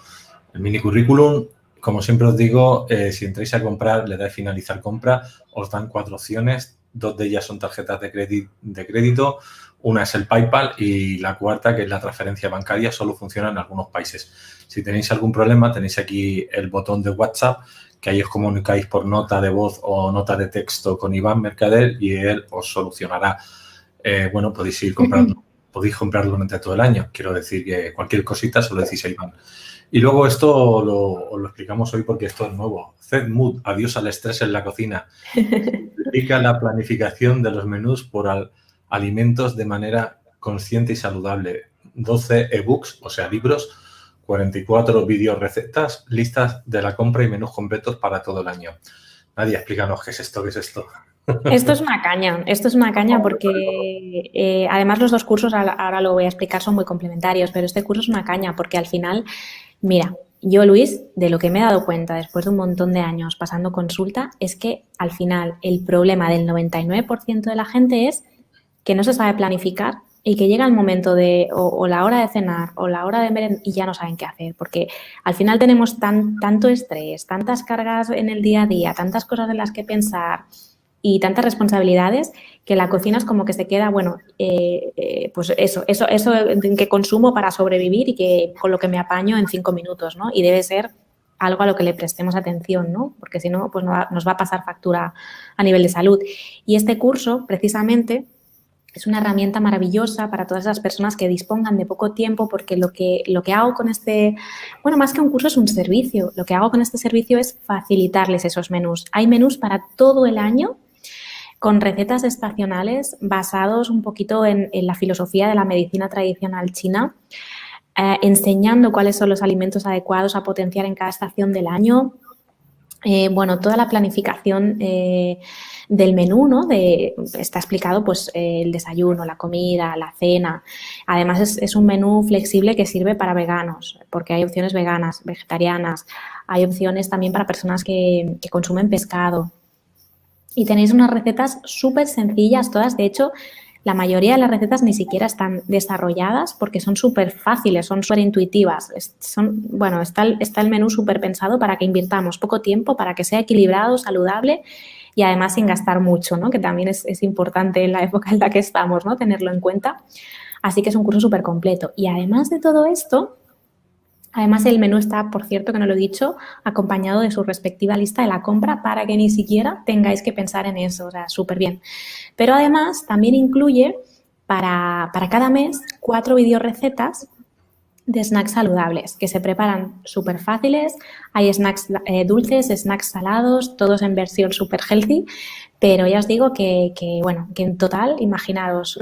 el mini currículum. Como siempre os digo, si entráis a comprar, le dais finalizar compra, os dan 4 opciones. 2 de ellas son tarjetas de crédito, una es el PayPal y la cuarta, que es la transferencia bancaria, solo funciona en algunos países. Si tenéis algún problema, tenéis aquí el botón de WhatsApp, que ahí os comunicáis por nota de voz o nota de texto con Iván Mercader y él os solucionará. Bueno, podéis ir comprando, podéis comprarlo durante todo el año. Quiero decir que cualquier cosita se lo decís a Iván. Y luego esto os lo explicamos hoy porque esto es nuevo. ZMood, adiós al estrés en la cocina. Simplifica la planificación de los menús por alimentos de manera consciente y saludable. 12 ebooks, o sea, libros, 44 vídeos recetas, listas de la compra y menús completos para todo el año. Nadia, explícanos qué es esto, Esto es una caña porque además los dos cursos, ahora lo voy a explicar, son muy complementarios, pero este curso es una caña porque al final, mira, yo, Luis, de lo que me he dado cuenta después de un montón de años pasando consulta es que al final el problema del 99% de la gente es que no se sabe planificar y que llega el momento de o la hora de cenar o la hora de merendar y ya no saben qué hacer, porque al final tenemos tanto estrés, tantas cargas en el día a día, tantas cosas en las que pensar y tantas responsabilidades que la cocina es como que se queda, bueno, pues eso en que consumo para sobrevivir y que con lo que me apaño en 5 minutos, ¿no? Y debe ser algo a lo que le prestemos atención, ¿no? Porque si no, pues nos va a pasar factura a nivel de salud. Y este curso, precisamente, es una herramienta maravillosa para todas esas personas que dispongan de poco tiempo porque lo que hago con bueno, más que un curso es un servicio. Lo que hago con este servicio es facilitarles esos menús. Hay menús para todo el año con recetas estacionales basados un poquito en la filosofía de la medicina tradicional china, enseñando cuáles son los alimentos adecuados a potenciar en cada estación del año, Bueno, toda la planificación del menú, ¿no? Está explicado pues el desayuno, la comida, la cena. Además es un menú flexible que sirve para veganos, porque hay opciones veganas, vegetarianas, hay opciones también para personas que consumen pescado. Y tenéis unas recetas súper sencillas todas. De hecho, la mayoría de las recetas ni siquiera están desarrolladas porque son súper fáciles, son súper intuitivas. Bueno, está el menú súper pensado para que invirtamos poco tiempo, para que sea equilibrado, saludable y además sin gastar mucho, ¿no? Que también es importante en la época en la que estamos, ¿no? Tenerlo en cuenta. Así que es un curso súper completo. Y además de todo esto, además, el menú está, por cierto, que no lo he dicho, acompañado de su respectiva lista de la compra para que ni siquiera tengáis que pensar en eso, o sea, súper bien. Pero además también incluye para cada mes 4 videorecetas de snacks saludables que se preparan súper fáciles. Hay snacks dulces, snacks salados, todos en versión súper healthy. Pero ya os digo bueno, que en total, imaginaros,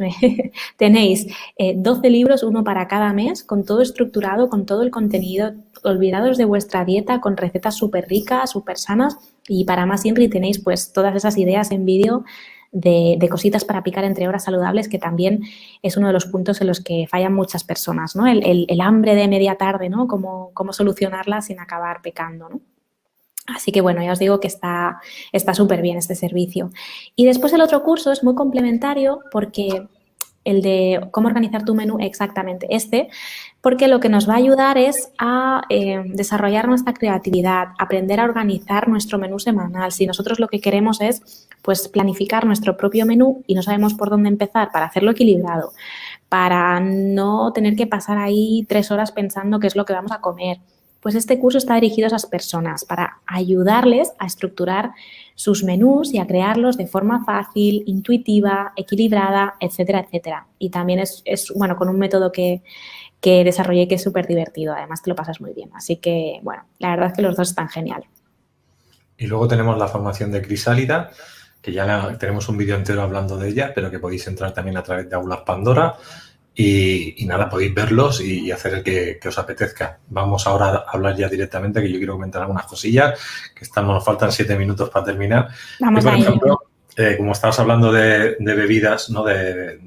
tenéis 12 libros, uno para cada mes, con todo estructurado, con todo el contenido, olvidados de vuestra dieta, con recetas súper ricas, súper sanas. Y para más INRI tenéis pues todas esas ideas en vídeo de cositas para picar entre horas saludables, que también es uno de los puntos en los que fallan muchas personas, ¿no? El hambre de media tarde, ¿no? Cómo solucionarla sin acabar pecando, ¿no? Así que bueno, ya os digo que está súper bien este servicio. Y después el otro curso es muy complementario porque el de cómo organizar tu menú, exactamente porque lo que nos va a ayudar es a desarrollar nuestra creatividad, aprender a organizar nuestro menú semanal. Si nosotros lo que queremos es pues planificar nuestro propio menú y no sabemos por dónde empezar para hacerlo equilibrado, para no tener que pasar ahí 3 horas pensando qué es lo que vamos a comer, pues este curso está dirigido a esas personas para ayudarles a estructurar sus menús y a crearlos de forma fácil, intuitiva, equilibrada, etcétera, etcétera. Y también es bueno, con un método que desarrollé que es súper divertido. Además, te lo pasas muy bien. Así que, bueno, la verdad es que los dos están genial. Y luego tenemos la formación de Crisálida, que ya tenemos un vídeo entero hablando de ella, pero que podéis entrar también a través de Aulas Pandora. Y nada, podéis verlos y hacer el que os apetezca. Vamos ahora a hablar ya directamente, que yo quiero comentar algunas cosillas, que nos faltan 7 minutos para terminar. Vamos y, por ahí. ejemplo, como estabas hablando de bebidas, ¿no? De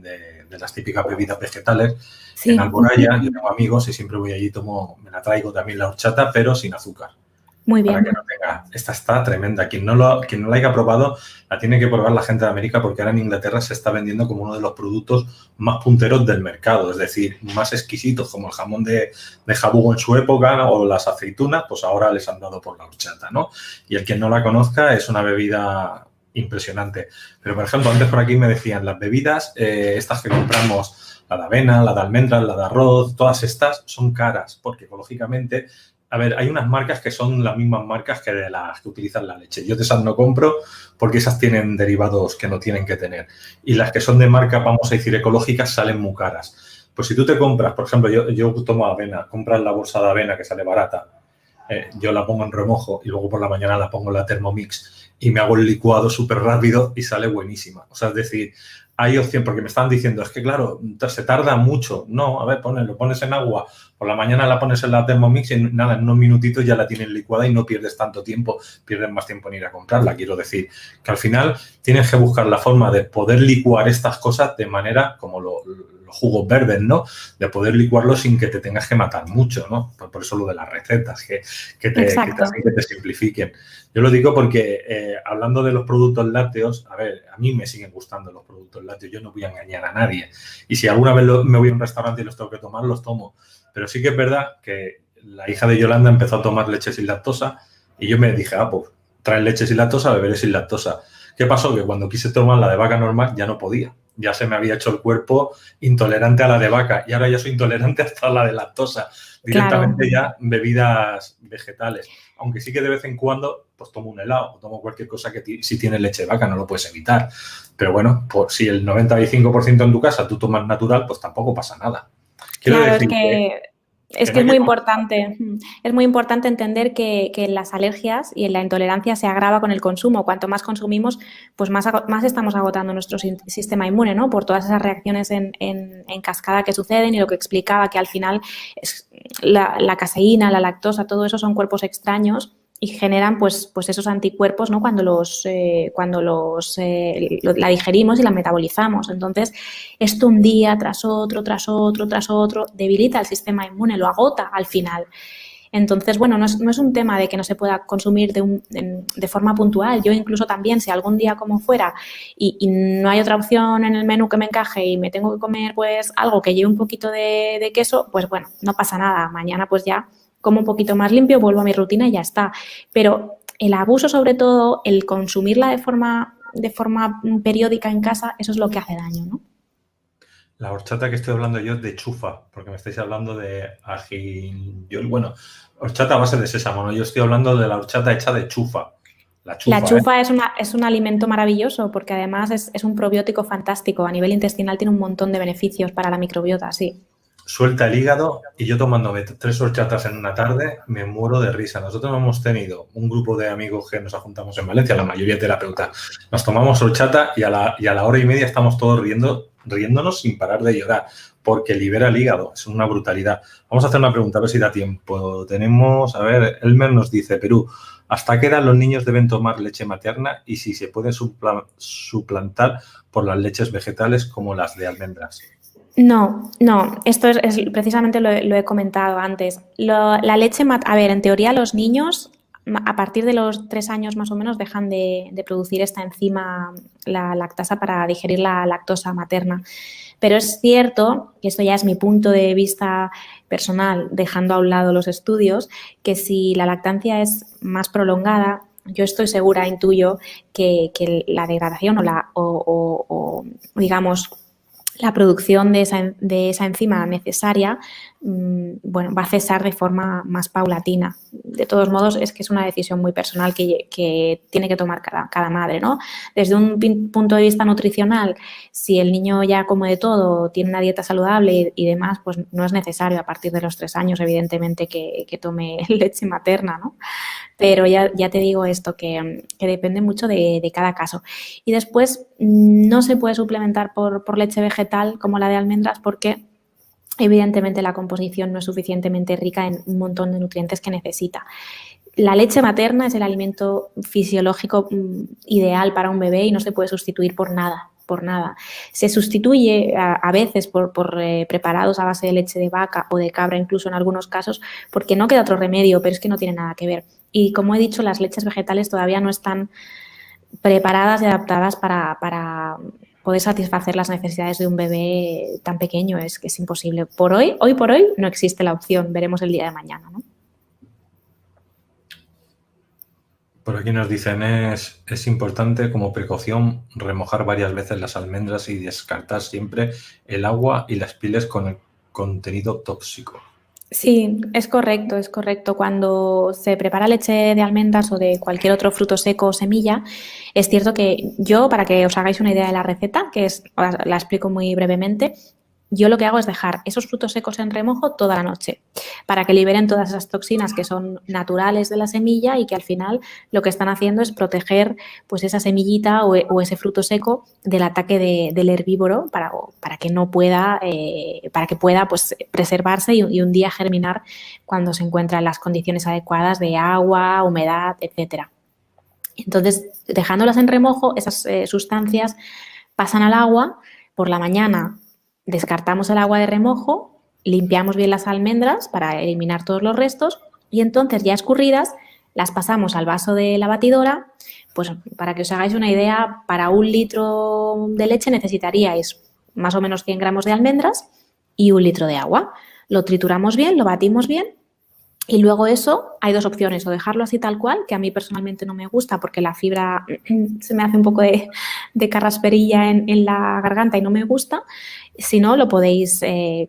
las típicas bebidas vegetales, Sí. En Alboraya yo tengo amigos y siempre voy allí, me la traigo también la horchata, pero sin azúcar. Muy bien. Para que no tenga. Esta está tremenda. Quien no la haya probado, la tiene que probar la gente de América, porque ahora en Inglaterra se está vendiendo como uno de los productos más punteros del mercado. Es decir, más exquisitos, como el jamón de jabugo en su época, ¿no? O las aceitunas, pues ahora les han dado por la horchata, ¿no? Y el que no la conozca, es una bebida impresionante. Pero, por ejemplo, antes por aquí me decían, las bebidas, estas que compramos, la de avena, la de almendras, la de arroz, todas estas son caras, porque ecológicamente... A ver, hay unas marcas que son las mismas marcas que de las que utilizan la leche. Yo de esas no compro porque esas tienen derivados que no tienen que tener. Y las que son de marca, vamos a decir, ecológicas, salen muy caras. Pues si tú te compras, por ejemplo, yo tomo avena, compras la bolsa de avena que sale barata, yo la pongo en remojo y luego por la mañana la pongo en la Thermomix y me hago el licuado súper rápido y sale buenísima. O sea, es decir, hay opción, porque me estaban diciendo, es que claro, se tarda mucho. No, a ver, lo pones en agua, por la mañana la pones en la Thermomix y nada, en unos minutitos ya la tienes licuada y no pierdes tanto tiempo, pierdes más tiempo en ir a comprarla. Quiero decir que al final tienes que buscar la forma de poder licuar estas cosas de manera como los jugos verdes, ¿no? De poder licuarlo sin que te tengas que matar mucho, ¿no? Por eso lo de las recetas, que te simplifiquen. Yo lo digo porque hablando de los productos lácteos, a ver, a mí me siguen gustando los productos lácteos, yo no voy a engañar a nadie. Y si alguna vez me voy a un restaurante y los tengo que tomar, los tomo. Pero sí que es verdad que la hija de Yolanda empezó a tomar leche sin lactosa y yo me dije, pues traen leche sin lactosa, beberé sin lactosa. ¿Qué pasó? Que cuando quise tomar la de vaca normal ya no podía. Ya se me había hecho el cuerpo intolerante a la de vaca y ahora ya soy intolerante hasta a la de lactosa. Directamente ya bebidas vegetales. Aunque sí que de vez en cuando pues tomo un helado o tomo cualquier cosa que si tiene leche de vaca no lo puedes evitar. Pero bueno, si el 95% en tu casa tú tomas natural, pues tampoco pasa nada. Quiero decir que es muy importante. Es muy importante entender que las alergias y la intolerancia se agrava con el consumo. Cuanto más consumimos, pues más estamos agotando nuestro sistema inmune, ¿no? Por todas esas reacciones en cascada que suceden y lo que explicaba, que al final es la caseína, la lactosa, todo eso son cuerpos extraños y generan pues esos anticuerpos, ¿no? Cuando la digerimos y la metabolizamos. Entonces, esto un día tras otro, debilita el sistema inmune, lo agota al final. Entonces, bueno, no es un tema de que no se pueda consumir de forma puntual. Yo incluso también, si algún día como fuera y no hay otra opción en el menú que me encaje y me tengo que comer pues algo que lleve un poquito de queso, pues bueno, no pasa nada. Mañana pues ya como un poquito más limpio, vuelvo a mi rutina y ya está. Pero el abuso, sobre todo, el consumirla de forma periódica en casa, eso es lo que hace daño, ¿no? La horchata que estoy hablando yo es de chufa, porque me estáis hablando de ají. Bueno, horchata a base de sésamo, ¿no? Yo estoy hablando de la horchata hecha de chufa. La chufa es un alimento maravilloso porque además es un probiótico fantástico. A nivel intestinal tiene un montón de beneficios para la microbiota, sí. Suelta el hígado y yo tomándome 3 horchatas en una tarde me muero de risa. Nosotros hemos tenido un grupo de amigos que nos juntamos en Valencia, la mayoría terapeutas. Nos tomamos horchata y a la hora y media estamos todos riéndonos sin parar de llorar porque libera el hígado. Es una brutalidad. Vamos a hacer una pregunta, a ver si da tiempo. Tenemos, a ver, Elmer nos dice, Perú, ¿hasta qué edad los niños deben tomar leche materna y si se puede suplantar por las leches vegetales como las de almendras? No, esto es precisamente lo he comentado antes. La leche, a ver, en teoría los niños a partir de los 3 años más o menos dejan de producir esta enzima, la lactasa, para digerir la lactosa materna. Pero es cierto, y esto ya es mi punto de vista personal, dejando a un lado los estudios, que si la lactancia es más prolongada, yo estoy segura, intuyo, que la degradación o digamos, la producción de esa enzima necesaria, bueno, va a cesar de forma más paulatina. De todos modos, es que es una decisión muy personal que tiene que tomar cada madre, ¿no? Desde un punto de vista nutricional, si el niño ya come de todo, tiene una dieta saludable y demás, pues no es necesario a partir de los 3 años, evidentemente, que tome leche materna, ¿no? Pero ya te digo esto, que depende mucho de cada caso. Y después no se puede suplementar por leche vegetal como la de almendras porque evidentemente la composición no es suficientemente rica en un montón de nutrientes que necesita. La leche materna es el alimento fisiológico ideal para un bebé y no se puede sustituir por nada. Se sustituye a veces por preparados a base de leche de vaca o de cabra, incluso en algunos casos, porque no queda otro remedio, pero es que no tiene nada que ver. Y como he dicho, las leches vegetales todavía no están preparadas y adaptadas para poder satisfacer las necesidades de un bebé tan pequeño. Es que es imposible. Hoy por hoy no existe la opción. Veremos el día de mañana, ¿no? Por aquí nos dicen, es importante como precaución remojar varias veces las almendras y descartar siempre el agua y las pieles con el contenido tóxico. Sí, es correcto. Cuando se prepara leche de almendras o de cualquier otro fruto seco o semilla, es cierto que yo, para que os hagáis una idea de la receta, la explico muy brevemente, yo lo que hago es dejar esos frutos secos en remojo toda la noche para que liberen todas esas toxinas que son naturales de la semilla y que al final lo que están haciendo es proteger pues esa semillita o ese fruto seco del ataque del herbívoro para que no pueda, para que pueda pues preservarse y un día germinar cuando se encuentra en las condiciones adecuadas de agua, humedad, etcétera. Entonces, dejándolas en remojo, esas sustancias pasan al agua. Por la mañana descartamos el agua de remojo, limpiamos bien las almendras para eliminar todos los restos y entonces ya escurridas las pasamos al vaso de la batidora. Pues para que os hagáis una idea, para 1 litro de leche necesitaríais más o menos 100 gramos de almendras y 1 litro de agua. Lo trituramos bien, lo batimos bien. Y luego eso, hay 2 opciones, o dejarlo así tal cual, que a mí personalmente no me gusta porque la fibra se me hace un poco de carrasperilla en la garganta y no me gusta. Si no, lo podéis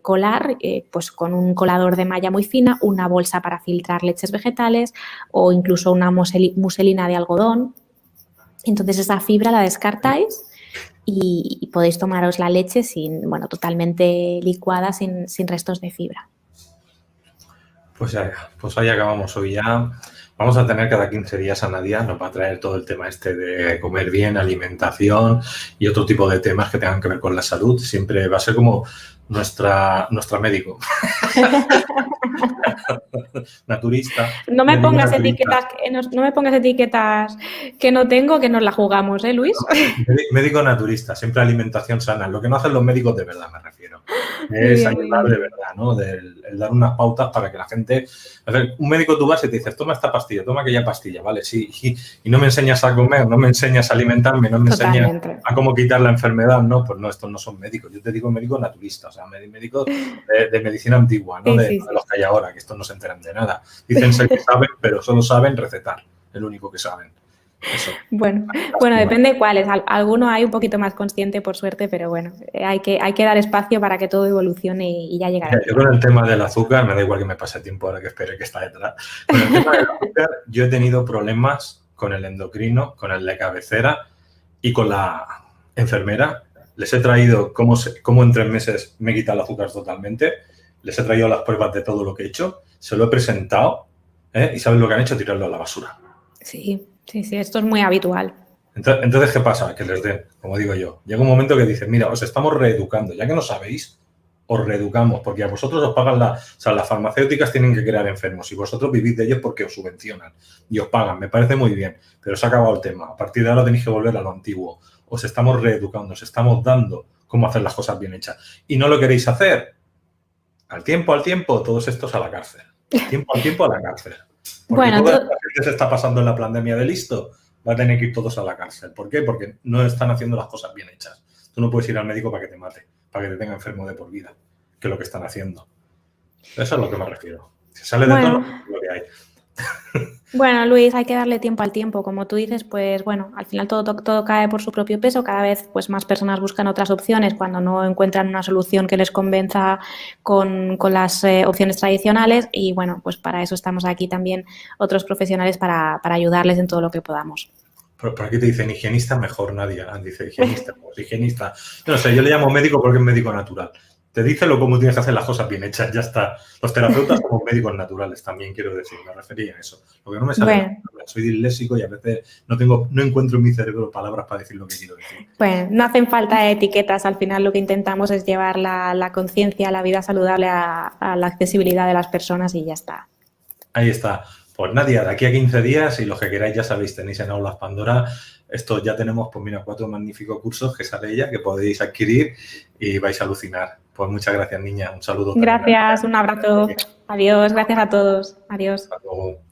colar pues con un colador de malla muy fina, una bolsa para filtrar leches vegetales o incluso una muselina de algodón. Entonces esa fibra la descartáis y podéis tomaros la leche totalmente licuada, sin restos de fibra. Pues ahí acabamos hoy ya. Vamos a tener cada 15 días a Nadia, nos va a traer todo el tema de comer bien, alimentación y otro tipo de temas que tengan que ver con la salud. Siempre va a ser como nuestra médico. Naturista. No me médico pongas naturista. etiquetas, no me pongas etiquetas que no tengo, que nos la jugamos, ¿eh, Luis? Médico naturista, siempre alimentación sana. Lo que no hacen los médicos de verdad, me refiero. Muy Es bien, muy ayudar bien. de verdad, ¿no? El dar unas pautas para que la gente... A ver, un médico tú vas y te dices, toma esta pastilla, toma aquella pastilla, ¿vale? Sí, y no me enseñas a comer, no me enseñas a alimentarme, no me enseñas Totalmente. a cómo quitar la enfermedad, ¿no? Pues no, estos no son médicos. Yo te digo médico naturista, o sea, médicos de medicina antigua, ¿no? Sí, De sí, sí. los que hay ahora, que estos no se enteran de nada. Dicen ser que saben, pero solo saben recetar, el único que saben. Eso. Bueno, Lástima. depende de cuáles. Alguno hay un poquito más consciente, por suerte, pero bueno, hay que dar espacio para que todo evolucione y ya llegará Mira, el yo día. con el tema del azúcar, me da igual que me pase tiempo ahora que espere que está detrás. Con el tema del azúcar, yo he tenido problemas con el endocrino, con el de cabecera y con la enfermera. Les he traído cómo en 3 meses me he quitado el azúcar totalmente. Les he traído las pruebas de todo lo que he hecho. Se lo he presentado, ¿eh? Y ¿saben lo que han hecho? Tirarlo a la basura. Sí, sí, sí, esto es muy habitual. Entonces, ¿qué pasa? Que les den, como digo yo. Llega un momento que dicen, mira, os estamos reeducando. Ya que no sabéis, os reeducamos, porque a vosotros os pagan o sea, las farmacéuticas tienen que crear enfermos y vosotros vivís de ellos porque os subvencionan y os pagan. Me parece muy bien, pero se ha acabado el tema. A partir de ahora tenéis que volver a lo antiguo. Os estamos reeducando, os estamos dando cómo hacer las cosas bien hechas. Y no lo queréis hacer. Al tiempo, todos estos a la cárcel. Al tiempo, a la cárcel. Porque Bueno, toda esta gente se está pasando en la pandemia de listo. Va a tener que ir todos a la cárcel. ¿Por qué? Porque no están haciendo las cosas bien hechas. Tú no puedes ir al médico para que te mate, para que te tenga enfermo de por vida, que es lo que están haciendo. Eso es a lo que me refiero. Si sale de tono, lo que hay. Bueno, Luis, hay que darle tiempo al tiempo. Como tú dices, pues bueno, al final todo cae por su propio peso. Cada vez pues más personas buscan otras opciones cuando no encuentran una solución que les convenza con las opciones tradicionales. Y bueno, pues para eso estamos aquí también otros profesionales para ayudarles en todo lo que podamos. Por aquí te dicen higienista, mejor nadie. Dice higienista, pues higienista. No sé, yo le llamo médico porque es médico natural. Te dice lo cómo tienes que hacer las cosas bien hechas, ya está. Los terapeutas somos médicos naturales, también quiero decir, me refería a eso. Lo que no me sale, soy disléxico y a veces no encuentro en mi cerebro palabras para decir lo que quiero decir. Bueno, no hacen falta etiquetas, al final lo que intentamos es llevar la conciencia, la vida saludable a la accesibilidad de las personas y ya está. Ahí está. Pues Nadia, de aquí a 15 días y los que queráis ya sabéis, tenéis en Aulas Pandora. Esto ya tenemos, pues mira, 4 magníficos cursos que sale ella, que podéis adquirir y vais a alucinar. Pues muchas gracias, niña. Un saludo. Gracias, un abrazo. Adiós, gracias a todos. Adiós. Hasta luego.